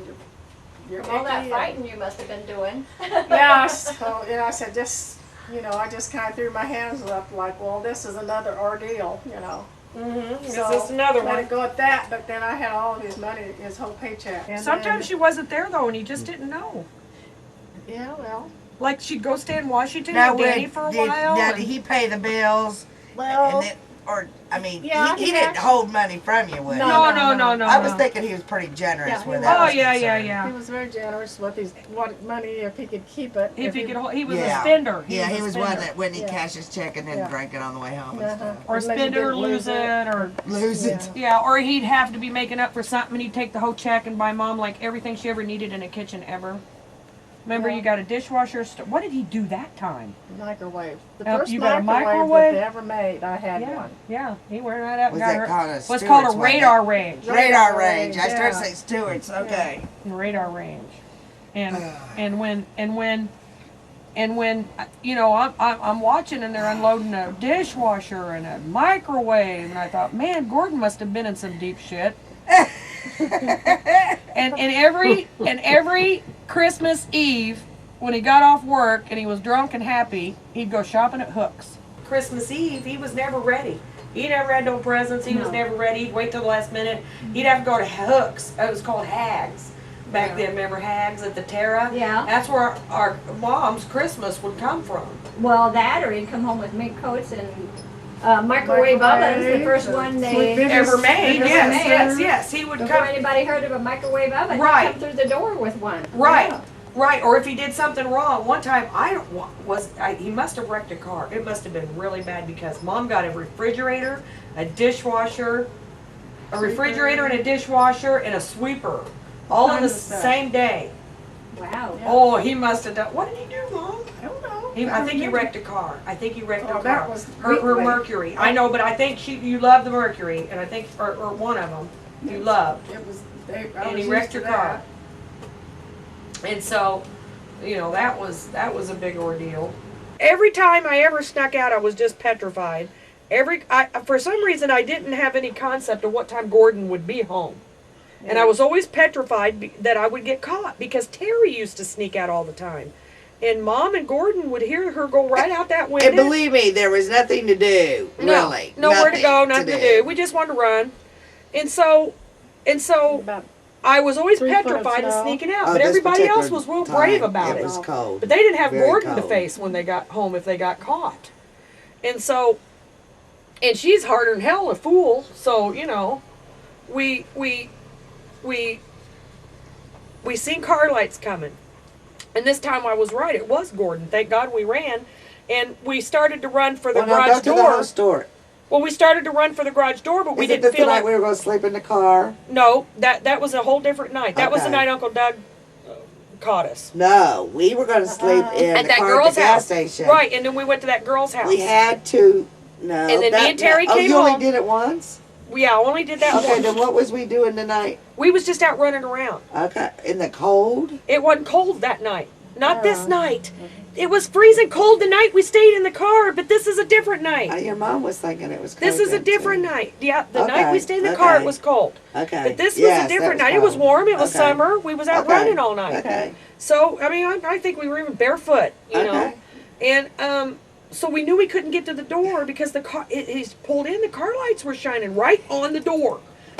you're From all that icky fighting you must have been doing. and, yeah. So I said, just I just kind of threw my hands up like, well, this is another ordeal, you know. Mm-hmm. So This is another let one. it go at that, but then I had all of his money, his whole paycheck. And Sometimes she wasn't there though, and he just didn't know. yeah, well, Like she'd go stay in Washington Now, with Danny for a while. now, and- did he pay the bills? well. And then, Yeah, he he didn't actually- hold money from you, would he? No. I was thinking he was pretty generous Yeah, he with was. that. Oh was yeah, concerned. yeah. He was very generous with his money if he could keep it. If he could, he was Yeah. a spender. Yeah, he a was one spender. that when he Yeah. cashed his check and then Yeah. drank it on the way home and Uh-huh. stuff. Or Unless he spend it or didn't lose it, or Lose it. yeah, or he'd have to be making up for something, and he'd take the whole check and buy Mom like everything she ever needed in a kitchen ever. Remember, Yeah. you got a dishwasher. What did he do that time? Microwave. The Oh, first you got a microwave microwave? that they ever made, I had Yeah, one. yeah. He went right out and Was got that her. called a What's called a Stewart's, wasn't it? radar range. Radar range. I Yeah. started saying Stewart's. Okay. Radar range, and when And when, I'm watching and they're unloading a dishwasher and a microwave, and I thought, man, Gordon must have been in some deep shit. and every Christmas Eve, when he got off work and he was drunk and happy, he'd go shopping at Hooks. Christmas Eve, he was never ready. He never had no presents. He was never ready. He'd wait till the last minute. He'd have to go to Hooks. It was called Hags. Back then, remember Hags at the Terra? Yeah. That's where our mom's Christmas would come from. Well, that or he'd come home with mink coats and microwave ovens. The first one they Ever made. Yes. He would Before come. anybody heard of a microwave oven, Right. he'd come through the door with one. Right. Yeah. Right, or if he did something wrong. One time, he must have wrecked a car. It must have been really bad because Mom got a refrigerator, a dishwasher, and a dishwasher, and a sweeper, all in the same day. Wow. Yeah. Oh, he must have done. What did he do, Mom? I don't know. I think he wrecked a car. I think he wrecked a car. That was Her Wheatley. Mercury. I know, but I think you love the Mercury, and I think, or one of them, you loved. It was. And he wrecked your car. And so, that was a big ordeal. Every time I ever snuck out, I was just petrified. For some reason, I didn't have any concept of what time Gordon would be home. Yeah. And I was always petrified that I would get caught because Terry used to sneak out all the time. And Mom and Gordon would hear her go right out that window. And believe me, there was nothing to do, really. Nowhere to go, nothing to do. We just wanted to run. And so About I was always 3 foot of petrified of snow. sneaking out, Oh, but this everybody else particular was real time, brave about It it. was cold. But they didn't have Very Gordon to cold. face when they got home if they got caught. And so, and she's harder than hell to fool. So, we seen car lights coming. And this time I was right. It was Gordon. Thank God we ran. And we started to run for the garage go to door. the house door. Well, we started to run for the garage door, but we Is it didn't the feel night like... we were going to sleep in the car? No, that was a whole different night. That was the Okay. night Uncle Doug caught us. No, we were going to sleep in At the that car at girl's the gas house. station. Right, and then we went to that girl's house. We had to. No. And then me and Terry came you home. only did it once? Yeah, I only did that Okay, once. then what was we doing tonight? We was just out running around. Okay, in the cold? It wasn't cold that night. Not this night. It was freezing cold the night we stayed in the car, but this is a different night. Your mom was thinking it was cold. This is a then, different too. night. Yeah, the night we Okay, stayed in the car, it okay. was cold. Okay. But this was Yes, a different that night. It was cold. warm. It was Okay. summer. We was out Okay. running all night. Okay. So, I mean, I think we were even barefoot, you know. Okay. And so we knew we couldn't get to the door because the car, he's pulled in, the car lights were shining right on the door.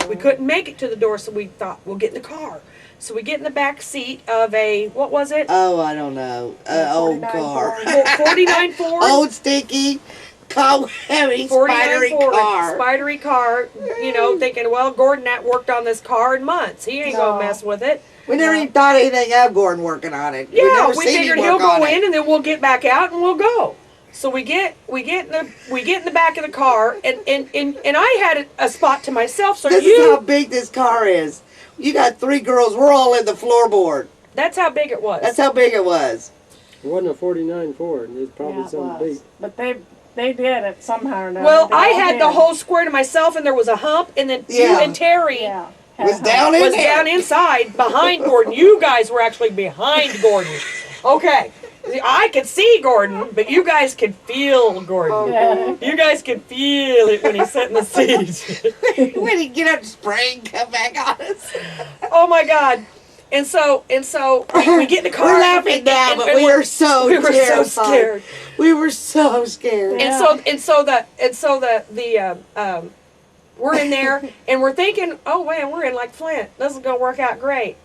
We couldn't make it to the door, so we thought, we'll get in the car. So we get in the back seat of a, what was it? Oh, I don't know. Old 49 car. 49 Ford. Old, stinky, cold, heavy, 49 spidery Ford, car. Spidery car, thinking, well, Gordon that worked on this car in months. He ain't gonna mess with it. We never even thought anything of Gordon working on it. Yeah, never we seen figured him he'll work on go it. in and then we'll get back out and we'll go. So we get in the back of the car and I had a spot to myself. So This is how big this car is. You got 3 girls. We're all in the floorboard. That's how big it was. That's how big it was. It wasn't a 49 Ford. It was probably Yeah, it something was. big. But they did it somehow or another. Well, They I all had the did. whole square to myself and there was a hump and then you Yeah. and Terry Yeah. Was down in was there. down inside behind Gordon. You guys were actually behind Gordon. Okay. I could see Gordon, but you guys could feel Gordon. Yeah. You guys could feel it when he sat in the seat. When he get up to spray and come back on us. Oh my God. And so we get in the car. We're laughing now, but we were so we were so terrified. scared. We were so scared. And so we're in there and we're thinking, oh man, we're in like Flint. This is gonna work out great.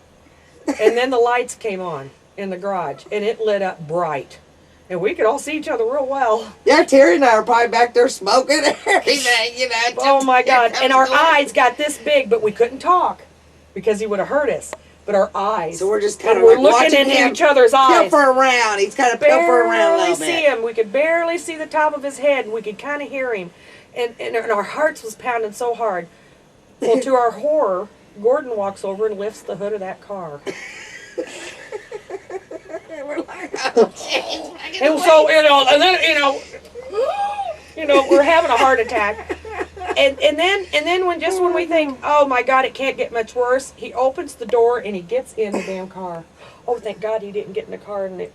And then the lights came on in the garage and it lit up bright. And we could all see each other real well. Yeah, Terry and I are probably back there smoking and everything, you know. Oh my God. And our eyes got this big, but we couldn't talk because he would have hurt us. But our eyes. So we're just kind and of we're like looking watching into him each other's eyes. pilfer around. He's kind of pilfer around a Barely little see bit. him. We could barely see the top of his head, and we could kind of hear him, and our hearts was pounding so hard. Well, to our horror, Gordon walks over and lifts the hood of that car. We're like, oh, jeez. And so and then we're having a heart attack. And then when we think, oh my God, it can't get much worse, he opens the door and he gets in the damn car. Oh, thank God he didn't get in the car and it,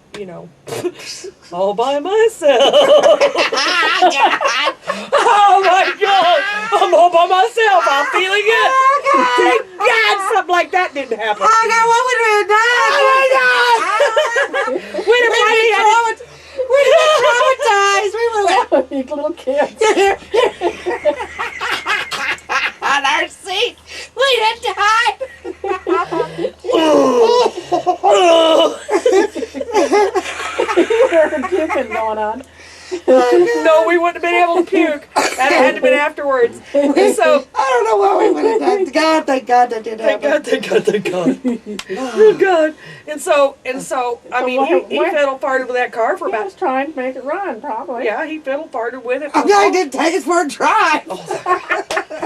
all by myself. Oh my God, I'm all by myself. I'm feeling good. Thank God something like that didn't happen. Oh God, what would we have done? Oh my God. We'd have probably had traumatized. We were like You little kids. on our seat. We'd have died. There's puking going on. no, we wouldn't have been able to puke. That had to have been afterwards. So I don't know what we would have done. God, thank God that didn't happen. Thank God. Oh God. And so, I mean, he fiddle farted with that car for He about, was trying to make it run, probably. yeah, he fiddle farted with it. Oh God, he didn't take us for a drive.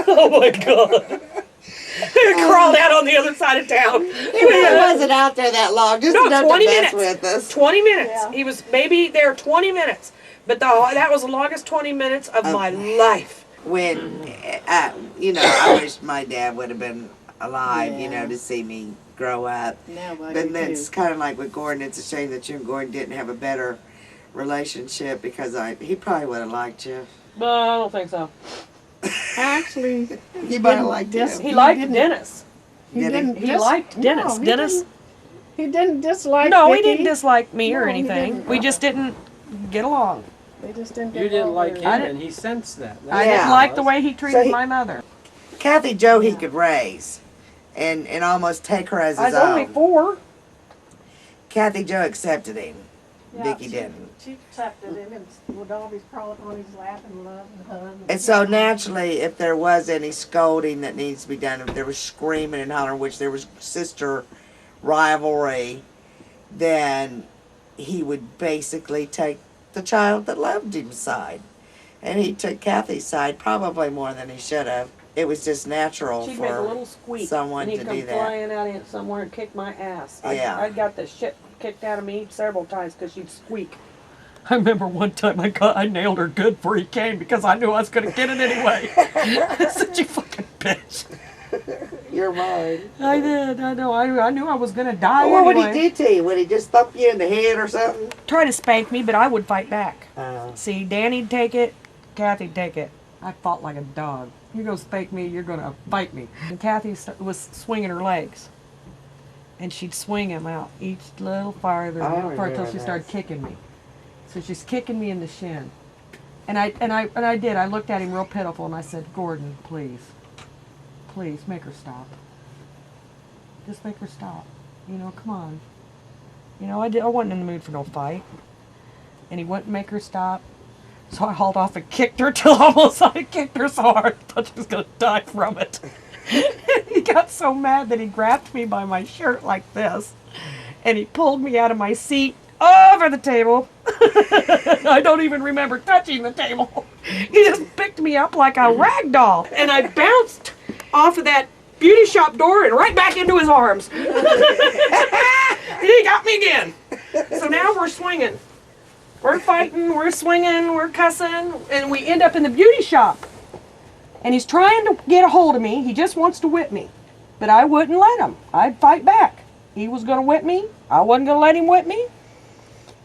Oh my God. He crawled out on the other side of town. He really wasn't out there that long. Just No, enough 20 to mess minutes. with us. 20 minutes. Yeah. He was maybe there 20 minutes. But that was the longest 20 minutes of my life. When, I wish my dad would have been alive, to see me grow up. Now what But do then you it's do? kind of like with Gordon. It's a shame that you and Gordon didn't have a better relationship because he probably would have liked you. Well, I don't think so. Actually, He might have liked you. He liked Dennis. he Did he? didn't. He liked Dennis. he Dennis? didn't- He didn't dislike. No, he Vicky. didn't dislike me or No, he anything. didn't. We just didn't get along. They just didn't. You get didn't along like very him, well. I and he sensed that. I Yeah. didn't like the way he treated So he- my mother. Kathy Joe he could raise and almost take her as I his was only own. 4. Kathy Joe accepted him. Yeah, Vicky she- didn't. She accepted him and would always crawl up on his lap and love and hug. And so naturally, if there was any scolding that needs to be done, if there was screaming and hollering, which there was sister rivalry, then he would basically take the child that loved him's side. And he took Kathy's side probably more than he should have. It was just natural She'd make a for little squeak, someone and he'd to come do that. flying out in somewhere and kick my ass. Yeah. I got the shit kicked out of me several times because she'd squeak. I remember one time I nailed her good before he came because I knew I was going to get it anyway. Such a fucking bitch. You're mine. I did. I know. I knew I was going to die Well, what anyway. would he do to you? Would he just thump you in the head or something? Try to spank me, but I would fight back. Uh, See, Danny'd take it, Kathy'd take it. I fought like a dog. You're going to spank me, you're going to fight me. And Kathy was swinging her legs. And she'd swing him out each little farther, I little farther, until remember she this. started kicking me. So she's kicking me in the shin. And I did. I looked at him real pitiful and I said, Gordon, please, make her stop. Just make her stop. Come on. I wasn't in the mood for no fight. And he wouldn't make her stop. So I hauled off and kicked her till almost I kicked her so hard I thought she was going to die from it. He got so mad that he grabbed me by my shirt like this. And he pulled me out of my seat over the table. I don't even remember touching the table. He just picked me up like a rag doll. And I bounced off of that beauty shop door and right back into his arms. He got me again. So now we're swinging. We're fighting, we're swinging, we're cussing, and we end up in the beauty shop. And he's trying to get a hold of me. He just wants to whip me. But I wouldn't let him. I'd fight back. He was going to whip me. I wasn't going to let him whip me.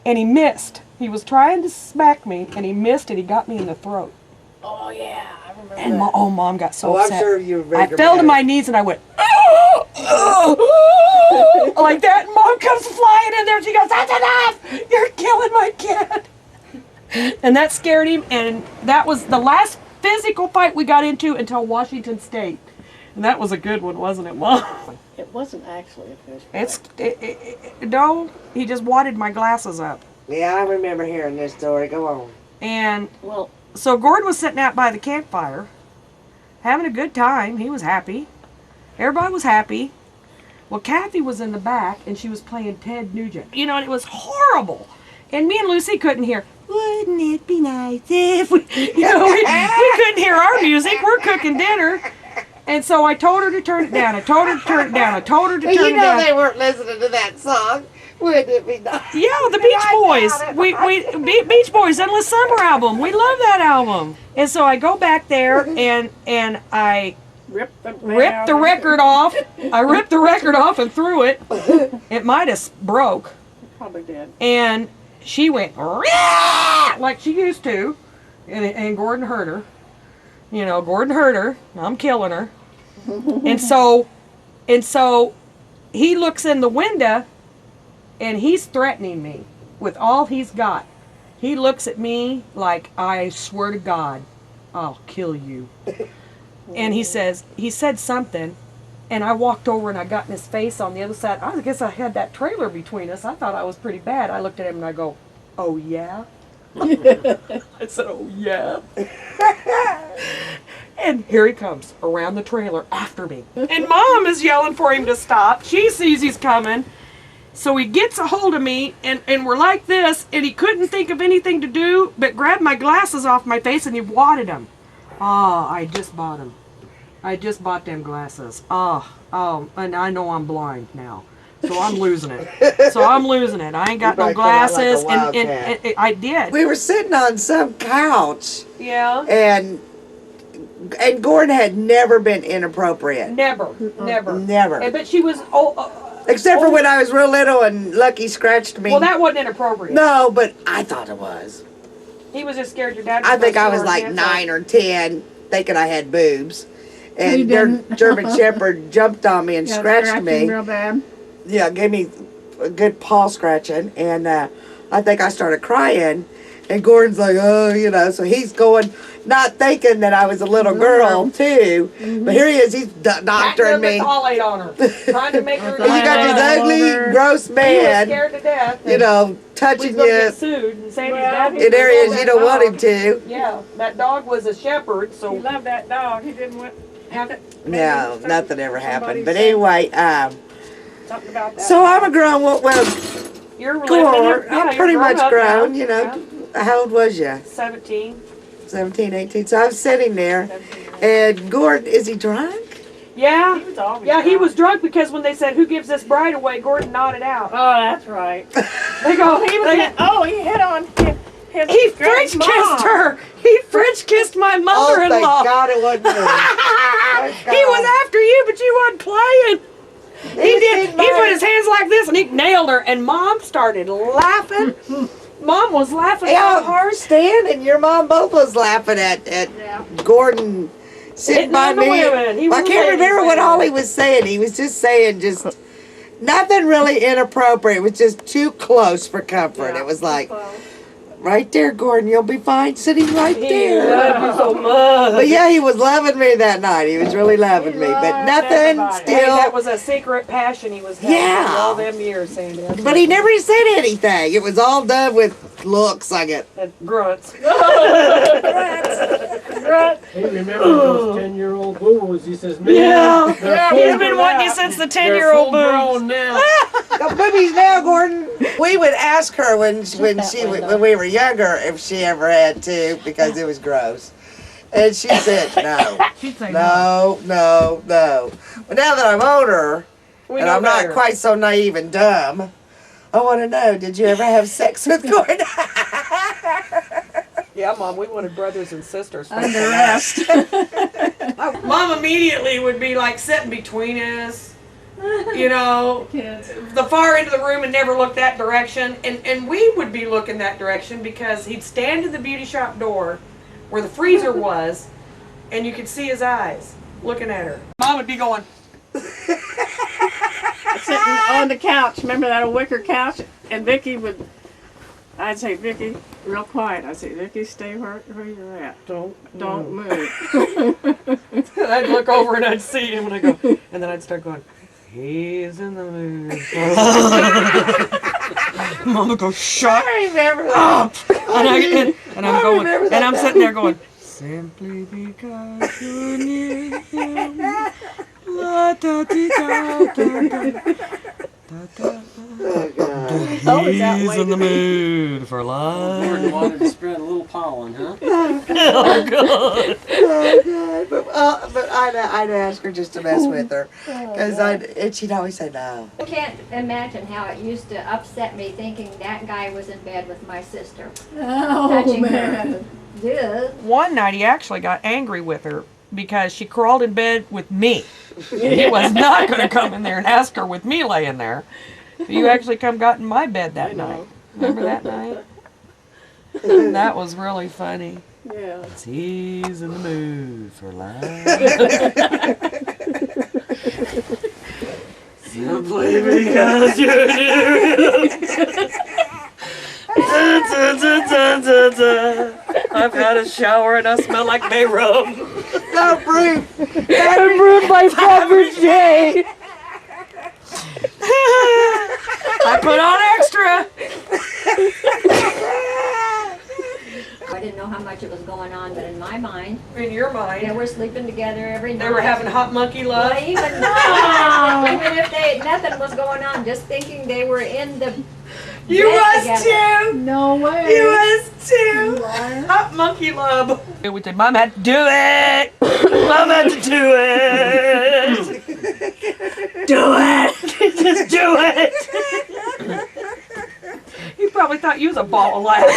And he missed. He was trying to smack me, and he missed, and he got me in the throat. Oh yeah, I remember And that. Mom got so Oh, I'm upset. sure you were very I fell to dramatic. my knees, and I went, like that. And Mom comes flying in there. She goes, that's enough. You're killing my kid. And that scared him. And that was the last physical fight we got into until Washington State. And that was a good one, wasn't it, Mom? It wasn't actually a fish. No, he just wadded my glasses up. Yeah, I remember hearing this story. Go on. And Well, so Gordon was sitting out by the campfire, having a good time. He was happy. Everybody was happy. Well, Kathy was in the back, and she was playing Ted Nugent. And it was horrible. And me and Lucy couldn't hear, wouldn't it be nice if we... we couldn't hear our music. We're cooking dinner. And so I told her to turn it down. I told her to turn it down. I told her to turn Well, it down. they weren't listening to that song. Wouldn't it be nice? Yeah, the Beach Boys. Beach Boys, Endless Summer album. We love that album. And so I go back there and I Ripped the record off. I ripped the record off and threw it. It might have broke. Probably did. And she went like she used to. And Gordon hurt her. You know, Gordon hurt her. I'm killing her. And so he looks in the window and he's threatening me with all he's got. He looks at me like, I swear to God, I'll kill you. And he said something, and I walked over and I got in his face on the other side. I guess I had that trailer between us. I thought I was pretty bad. I looked at him and I go, oh yeah? I said, oh yeah? And here he comes around the trailer after me. And Mom is yelling for him to stop. She sees he's coming. So he gets a hold of me, and we're like this, and he couldn't think of anything to do but grab my glasses off my face, and he wadded them. Oh, I just bought them. I just bought them glasses. Oh, and I know I'm blind now. So I'm losing it. I ain't got no glasses, and I did. We were sitting on some couch, Yeah. and Gordon had never been inappropriate. Never. Never. But she was, Except for when I was real little and Lucky scratched me. well, that wasn't inappropriate. No, but I thought it was. He was just scared your dad. I think I was like 9 or 10, thinking I had boobs. And their German Shepherd jumped on me and scratched me. Real bad. Yeah, gave me a good paw scratching. And I think I started crying. And Gordon's like, oh, you know, so he's going, not thinking that I was a little girl, too. But here he is, he's doctoring me. Tolate on her, trying to make her. And you got this ugly, gross He was man, scared to death. you know, We touching was gonna you get sued and Sandy's dad. in areas you don't want him to. Yeah, that dog was a shepherd, He so loved that dog. He didn't want have it. No, nothing ever happened. Somebody But said anyway, something about that. so I'm a grown, well, You're living. grown, Yeah, I'm pretty you're much up grown, now. you know. How old was you? Yeah, 17. 17, 18. So I'm sitting there, and Gordon, is he drunk? Yeah. He was always Yeah, he drunk. was drunk because when they said, who gives this bride away, Gordon nodded out. Oh, that's right. They go, He hit on his he French Granny's mom. kissed her. He French kissed my Oh, mother-in-law. thank God it wasn't me. Thank He God. was after you, but you wasn't playing. He did. He put his hands like this and he nailed her. And Mom started laughing. Mom was laughing Yeah, so hard. Stan and your mom both was laughing at Gordon sitting Hitting by on the me. women. He I was can't remember what saying. all he was saying. He was just saying nothing really inappropriate. It was just too close for comfort. It was like, right there, Gordon, you'll be fine sitting right He there. loved you so much. But yeah, he was loving me that night. He was really loving me. But nothing Hey, that still. was a secret passion he was having Yeah. all them years, Sandy. But he never said anything. It was all done with looks, I get. Grunts. He remembers those 10-year-old boos. He says, man, Yeah. they're He's full- been wanting you since the they're 10-year-old boobs. full-grown now. The boobies now, Gordon. We would ask her when we were younger if she ever had to because it was gross, and she said no, She'd say no. But now that I'm older We and know I'm not better. quite so naive and dumb, I want to know: did you ever have sex with Gordon? Yeah, Mom, we wanted brothers and sisters. Under arrest. Mom immediately would be like sitting between us, you know, Kids. the far end of the room and never look that direction. And we would be looking that direction because he'd stand in the beauty shop door where the freezer was and you could see his eyes looking at her. Mom would be going, Sitting on the couch. Remember that old wicker couch? And Vicky would, I'd say, Vicky, real quiet. I'd say, Vicky, stay where you're at. Don't move. and I'd look over and I'd see him and I'd go, and then I'd start going, he's in the mood. Mom would go, shut I remember up. that. And I'm going, and I'm sitting there going, simply because you're near him. La da dee da da da. Always that He's way in the to be. mood for life. Gordon wanted to spread a little pollen, huh? Oh, God. Oh, God. But I'd ask her just to mess with her, and she'd always say no. I can't imagine how it used to upset me thinking that guy was in bed with my sister. Oh, Touching her. man. Yeah. One night he actually got angry with her because she crawled in bed with me. He was not going to come in there and ask her with me laying there. You actually got in my bed that night. Remember that night? That was really funny. Yeah. He's in the mood for love. Simply because you're I've had a shower and I smell like Bay rum. No, Bruce. I'm ruined by Fabergé. I put on extra. I didn't know how much it was going on, but in my mind, In your they mind, were sleeping together every night. they were having hot monkey love. Well, even if nothing was going on, just thinking they were in the You bed was together. too. No way. You was too. Hot monkey love. We said, Mom had to do it. Mom had to do it. Do it. Just do it. He probably thought you was a ball of laughs.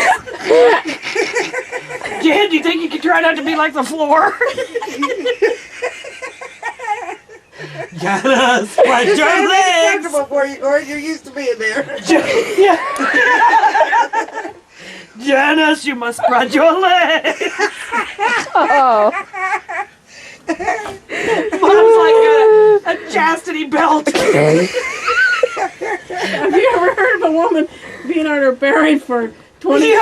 Jen, do you think you could try not to be like the floor? Gotta spread Just your try to make it legs. comfortable for you, Gordon. You're used to being there. Janice, you must spread your legs. Oh. Mom's like a chastity belt. Have you ever heard of a woman being on her period for 20 years?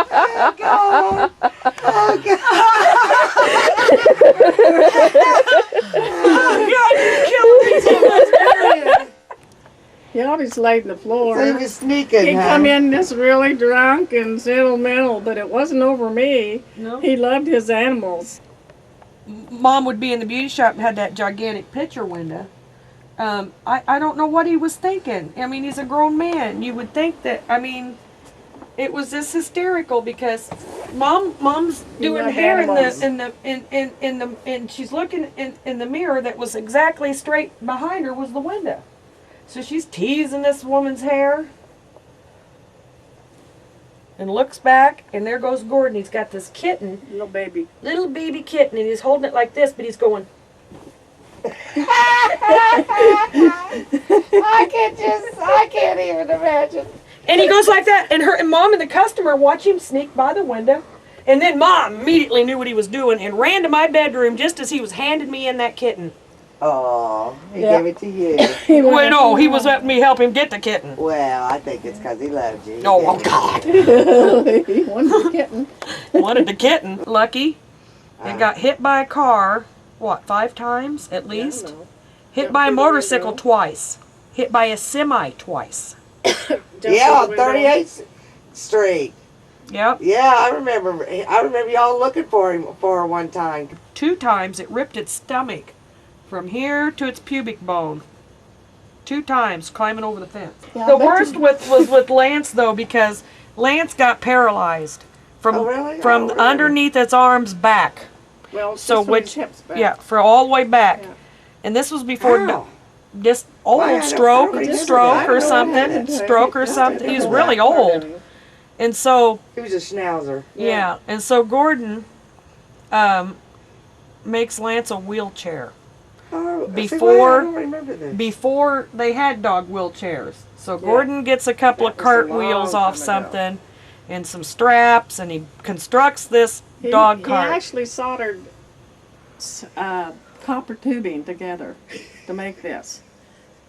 Oh, God. Oh, God. Oh, God, you killed me. He always laid on the floor. So he was sneaking, He'd huh? come in just really drunk and sentimental, but it wasn't over me. No. He loved his animals. Mom would be in the beauty shop and had that gigantic picture window. I don't know what he was thinking. I mean, he's a grown man. You would think that, I mean, it was just hysterical because mom's doing loved hair animals. and she's looking in the mirror that was exactly straight behind her was the window. So she's teasing this woman's hair and looks back, and there goes Gordon. He's got this kitten, Little baby. little baby kitten, and he's holding it like this, but he's going. I can't even imagine. And he goes like that, and Mom and the customer watch him sneak by the window. And then Mom immediately knew what he was doing and ran to my bedroom just as he was handing me in that kitten. Oh, he Yeah. gave it to you. Well, no, he was letting me help him get the kitten. Well, I think it's because he loved you. Oh, God. He wanted a kitten. Wanted the kitten. Lucky. It got hit by a car, 5 times at least? know. Hit by a motorcycle twice. Hit by a semi twice. Yeah, on 38th Street. Yep. Yeah, I remember y'all looking for her one time. 2 times it ripped its stomach from here to its pubic bone. 2 times climbing over the fence. Yeah, I The bet worst you- was with Lance though, because Lance got paralyzed from Oh, really? I from don't remember. underneath its arms back. Well, So just when his which hips back. yeah, for all the way back. Yeah. And this was before How? just old Why, I don't stroke remember stroke that. or I don't know what something. happened to him. Stroke or something. He was really That part old. of him. And so He was a schnauzer. yeah, and so Gordon makes Lance a wheelchair. Oh, see, Before- I don't remember this. Before they had dog wheelchairs. So Gordon gets a couple That of was a cartwheels long off time ago. something and some straps, and he constructs this dog cart. He actually soldered copper tubing together to make this.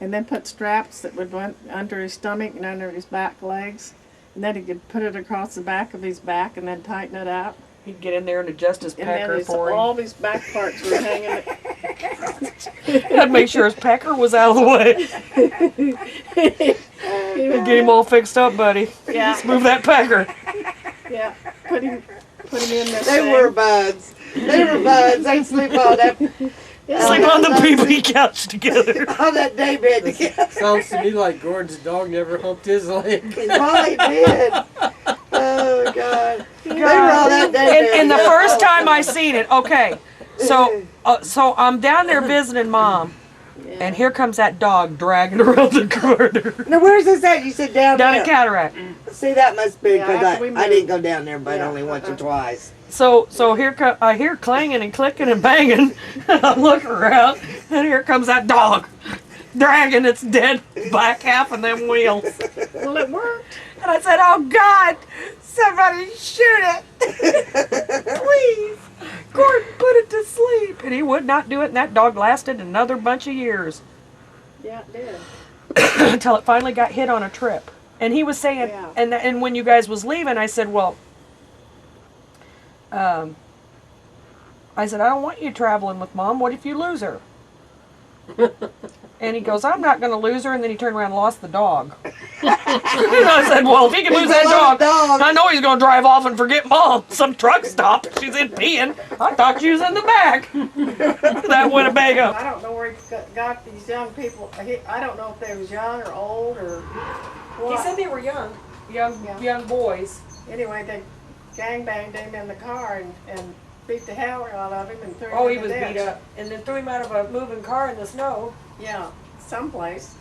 And then put straps that would went under his stomach and under his back legs. And then he could put it across the back of his back and then tighten it up. He'd get in there and adjust his And then pecker his, for him. all of his back parts were hanging. I'd make sure his pecker was out of the way. Get him all fixed up, buddy. Yeah. Just move that pecker. Yeah, put him in this They thing. were buds. They were buds. They sleep on that Sleep on the pee couch together. on that daybed together. Sounds to me like Gordon's dog never humped his leg. Well, he did. Oh Oh God. They were all that day. And the first time I seen it, okay, so I'm down there visiting Mom, and here comes that dog dragging around the corner. Now where's this at? You said down Down there. at Cataract. See, that must be Yeah, because after we I moved. didn't go down there, but Yeah, only once or twice. So I hear clanging and clicking and banging, and I look around, and here comes that dog, dragging its dead back half of them wheels. Well, it worked. And I said, "Oh God, somebody shoot it, please!" Gordon put it to sleep, and he would not do it. And that dog lasted another bunch of years Yeah, it did. until it finally got hit on a trip. And he was saying, Yeah. and when you guys was leaving, I said, "Well." I said, "I don't want you traveling with Mom. What if you lose her?" And he goes, "I'm not going to lose her." And then he turned around and lost the dog. And I said, "Well, if he can lose that dog, I know he's going to drive off and forget Mom. Some truck stop. She's in peeing. I thought she was in the back." That Winnebago. I don't know where he got these young people. I don't know if they was young or old or He what. said they were young Yeah. young boys. Anyway, they gangbanged him in the car and beat the hell out of him and threw him Oh, in he the was ditch. beat up. And then threw him out of a moving car in the snow. Yeah, someplace.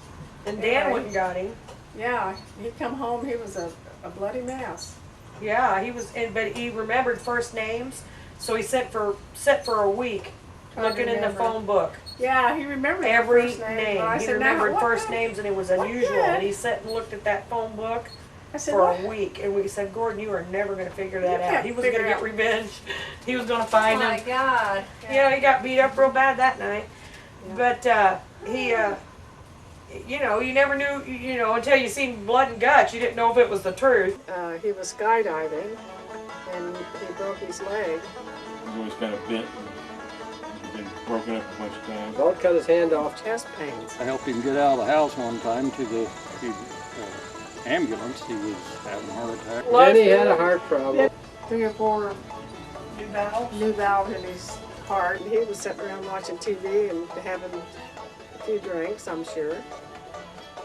And Dan went and got him. Yeah, he come home, he was a bloody mess. Yeah, he was, but he remembered first names, so he sat for a week Trying to looking in the remember. phone book. Yeah, he remembered the Every first name. name. But I He said, "Now, remembered what first the-" names, and it was what unusual. the- And he sat and looked at that phone book I said, for "What?" a week, and we said, "Gordon, you are never going to figure that You out." can't He was going to figure get out- revenge. He was going to Oh find my him. God. Yeah, he got beat up real bad that night. Yeah. But he, you know, you never knew, you know, until you seen blood and guts, you didn't know if it was the truth. He was skydiving and he broke his leg. He's always kind of bent and been broken up a bunch of times. Don't cut his hand off. Chest pains. I helped him get out of the house one time to the ambulance. He was having a heart attack. Then he had a heart problem. 3 or 4 New valve. new valve in his heart. And he was sitting around watching TV and having a few drinks, I'm sure.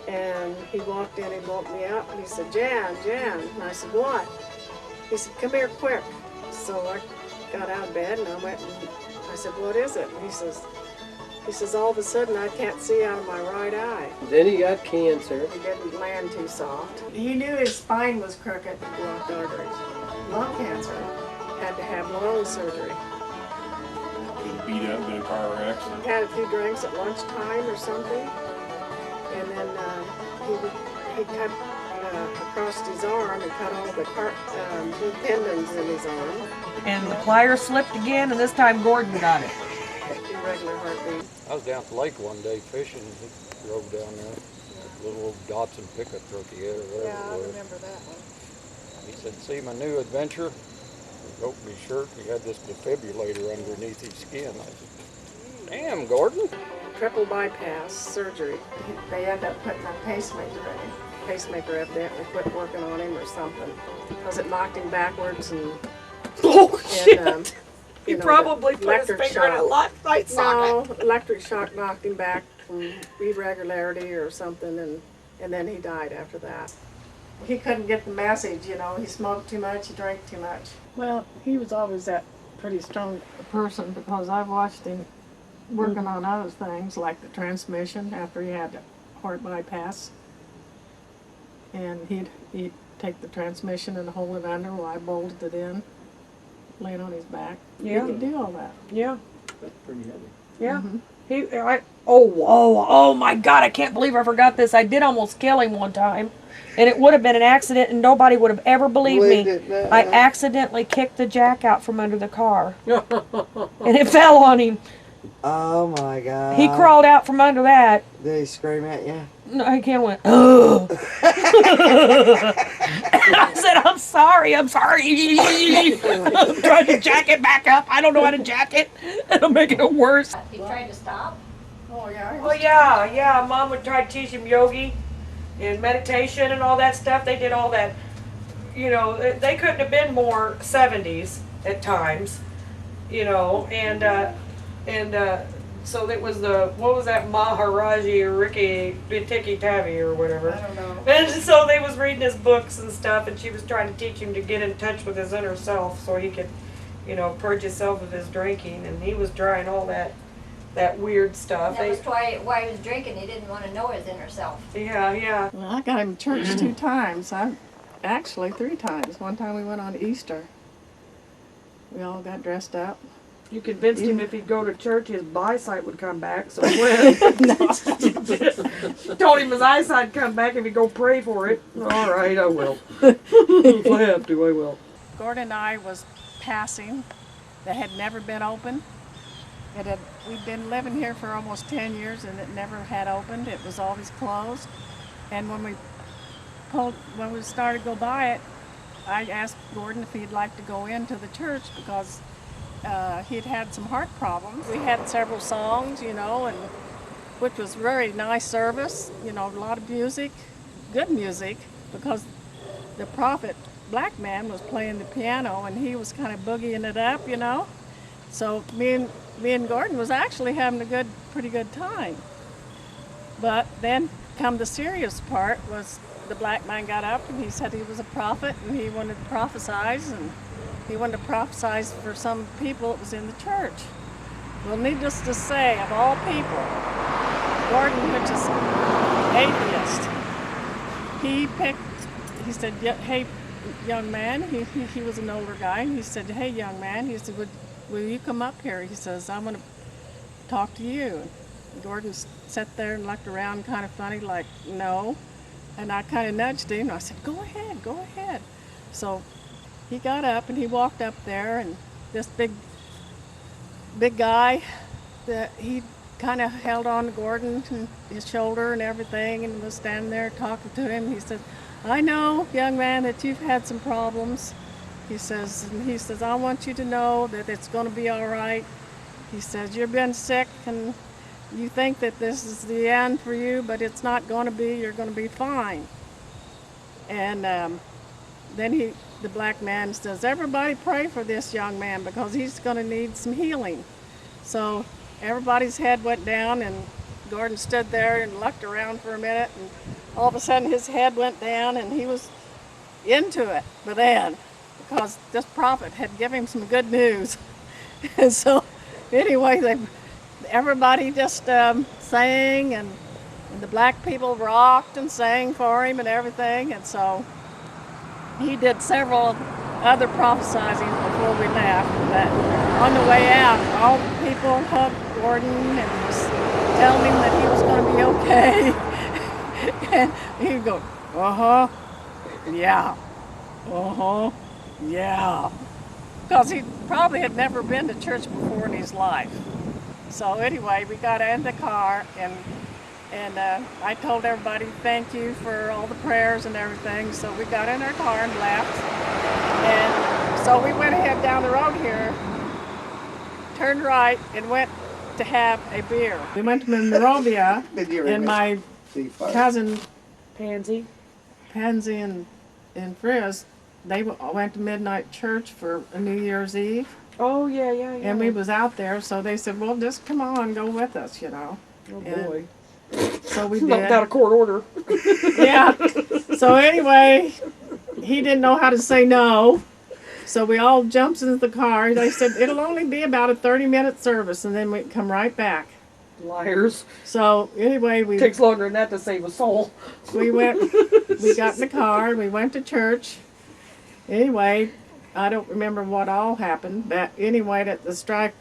And he walked in, he woke me up, and he said, Jan. And I said, what? He said, come here quick. So I got out of bed and I went and I said, what is it? And he says, all of a sudden I can't see out of my right eye. Then he got cancer. He didn't land too soft. He knew his spine was crooked, blocked arteries. Lung cancer. Had to have lung surgery. Been beat up in a car accident. Had a few drinks at lunchtime or something, and then he cut across his arm and cut all the tendons in his arm. And the plier slipped again, and this time Gordon got it. Irregular heartbeat. I was down at the lake one day fishing. He drove down there. Little old Datsun pickup truck he had or whatever Yeah, I it was. remember that one. He said, see my new adventure? He opened his shirt. He had this defibrillator underneath his skin. I said, damn, Gordon. Triple bypass surgery. They ended up putting a pacemaker in him. Pacemaker evidently quit working on him or something. Because it knocked him backwards and Oh, shit. He you know, probably the put his electric finger in a shock. light socket. No, electric shock knocked him back from irregularity or something, and then he died after that. He couldn't get the message, you know. He smoked too much, he drank too much. Well, he was always that pretty strong person because I've watched him working on other things like the transmission after he had a heart bypass. And he'd take the transmission and hold it under while I bolted it in, laying on his back. Yeah. He could do all that. Yeah, That's pretty heavy. yeah. Oh my God, I can't believe I forgot this. I did almost kill him one time. And it would have been an accident and nobody would have ever believed me. I accidentally kicked the jack out from under the car. And it fell on him. Oh my God. He crawled out from under that. Did he scream at you? No, he kind of went, oh. I said, I'm sorry. I'm trying to jack it back up. I don't know how to jack it. It'll make it worse. He tried to stop. Oh, yeah. Oh, yeah. Mom would try to teach him yogi and meditation and all that stuff. They did all that. You know, they couldn't have been more 70s at times, you know, and So that was what was that Maharaji or Ricky Tiki Tavi or whatever. I don't know. And so they was reading his books and stuff, and she was trying to teach him to get in touch with his inner self so he could, purge himself of his drinking. And he was trying all that weird stuff. That was why he was drinking. He didn't want to know his inner self. Yeah. Well, I got him to church 2 times. Actually 3 times. One time we went on Easter. We all got dressed up. You convinced him if he'd go to church, his eyesight would come back. So he went. Told him his eyesight would come back if he'd go pray for it. All right, I will. If I have to, I will. Gordon and I was passing that had never been opened. We'd been living here for almost 10 years and it never had opened. It was always closed. And when we started to go by it, I asked Gordon if he'd like to go into the church because he'd had some heart problems. We had several songs, and which was very nice service, a lot of music, good music, because the prophet, black man, was playing the piano and he was kind of boogieing it up, So me and Gordon was actually having a pretty good time. But then come the serious part was the black man got up and he said he was a prophet and he wanted to prophesize and he wanted to prophesize for some people that was in the church. Well, needless to say, of all people, Gordon, which is atheist, he said, hey, young man, he was an older guy, and he said, hey, young man, he said, will you come up here? He says, I want to talk to you. And Gordon sat there and looked around kind of funny, like, no. And I kind of nudged him, and I said, go ahead. So he got up, and he walked up there, and this big guy, he kind of held on to Gordon and his shoulder and everything, and was standing there talking to him. He said, I know, young man, that you've had some problems. He says, I want you to know that it's going to be all right. He says, you've been sick and you think that this is the end for you, but it's not going to be. You're going to be fine. And then the black man says, everybody pray for this young man because he's going to need some healing. So everybody's head went down and Gordon stood there and looked around for a minute, and all of a sudden his head went down and he was into it by then, because this prophet had given him some good news. And so anyway, everybody just sang, and the black people rocked and sang for him and everything. And so he did several other prophesizing before we left. But on the way out, all the people hugged Gordon and was telling him that he was going to be okay. And he'd go, yeah, yeah. Because he probably had never been to church before in his life. So anyway, we got in the car, and I told everybody thank you for all the prayers and everything. So we got in our car and left. And so we went ahead down the road here, turned right, and went to have a beer. We went to Monrovia, and my cousin Pansy and Frizz, they went to midnight church for a New Year's Eve. Oh, yeah. And we was out there, so they said, well, just come on, go with us, Oh, boy. So we Knocked did. out a court order. Yeah. So anyway, he didn't know how to say no. So we all jumped into the car. They said, it'll only be about a 30-minute service, and then we come right back. Liars. So anyway, takes longer than that to save a soul. We got in the car, and we went to church. Anyway, I don't remember what all happened, but anyway, at the strike,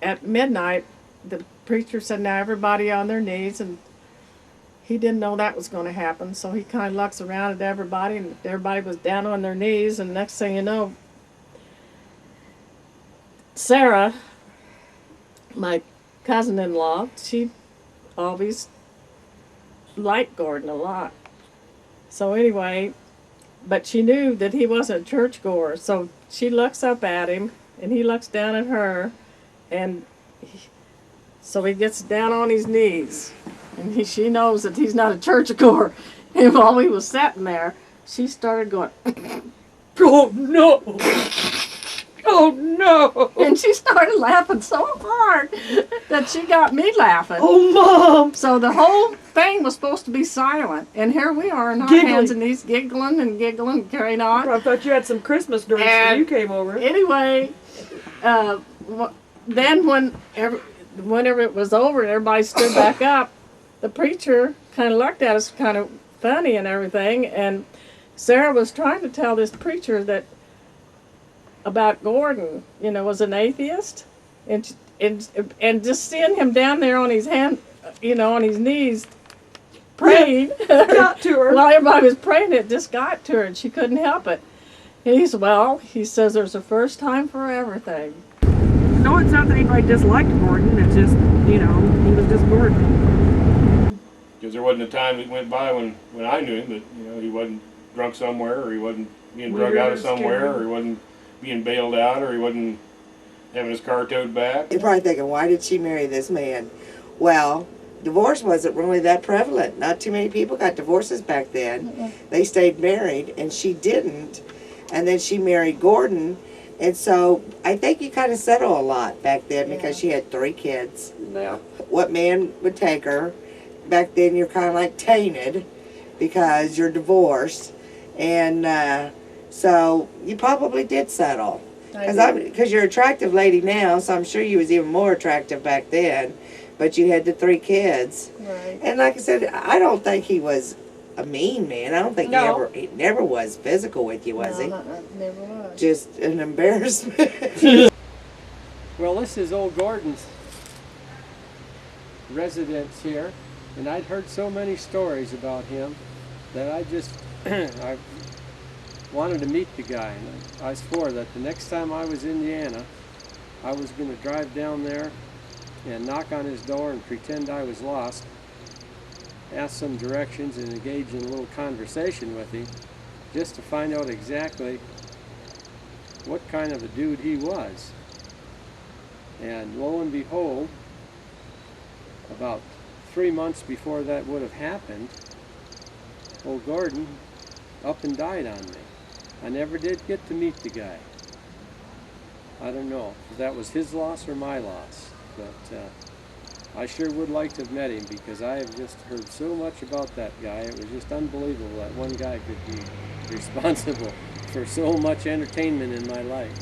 at midnight, the preacher said, now everybody on their knees, and he didn't know that was going to happen, so he kind of looks around at everybody, and everybody was down on their knees, and next thing you know, Sarah, my cousin-in-law, she always liked Gordon a lot. So anyway, but she knew that he wasn't a churchgoer, so she looks up at him, and he looks down at her, and so he gets down on his knees, and she knows that he's not a churchgoer. And while he was sitting there, she started going, oh no! Oh no! And she started laughing so hard that she got me laughing. Oh, Mom! So the whole thing was supposed to be silent. And here we are in our Giggling. hands and he's giggling and giggling, carrying on. I thought you had some Christmas drinks when And you came over. Anyway, then whenever it was over and everybody stood back up, the preacher kind of looked at us kind of funny and everything. And Sarah was trying to tell this preacher that about Gordon, was an atheist, and just seeing him down there on his hand, on his knees, praying. Got to her. While everybody was praying, it just got to her, and she couldn't help it. And he says there's a first time for everything. No, it's not that anybody disliked Gordon. It's just, he was just Gordon. Because there wasn't a time that went by when I knew him that he wasn't drunk somewhere, or he wasn't being drug out of somewhere, or he wasn't being bailed out, or he wasn't having his car towed back. You're probably thinking, why did she marry this man? Well, divorce wasn't really that prevalent. Not too many people got divorces back then. They stayed married, and she didn't. And then she married Gordon. And so I think you kind of settle a lot back then because she had 3 kids. Yeah. What man would take her? Back then you're kind of like tainted because you're divorced. And so you probably did settle. Because you're an attractive lady now, so I'm sure you was even more attractive back then. But you had the 3 kids. Right. And like I said, I don't think he was a mean man. I don't think he never was physical with you, was he? Never was. Just an embarrassment. Well, this is old Gordon's residence here, and I'd heard so many stories about him that I just I wanted to meet the guy, and I swore that the next time I was in Indiana, I was going to drive down there and knock on his door and pretend I was lost, ask some directions, and engage in a little conversation with him, just to find out exactly what kind of a dude he was. And lo and behold, about 3 months before that would have happened, old Gordon up and died on me. I never did get to meet the guy. I don't know if that was his loss or my loss, but I sure would like to have met him, because I have just heard so much about that guy. It was just unbelievable that one guy could be responsible for so much entertainment in my life.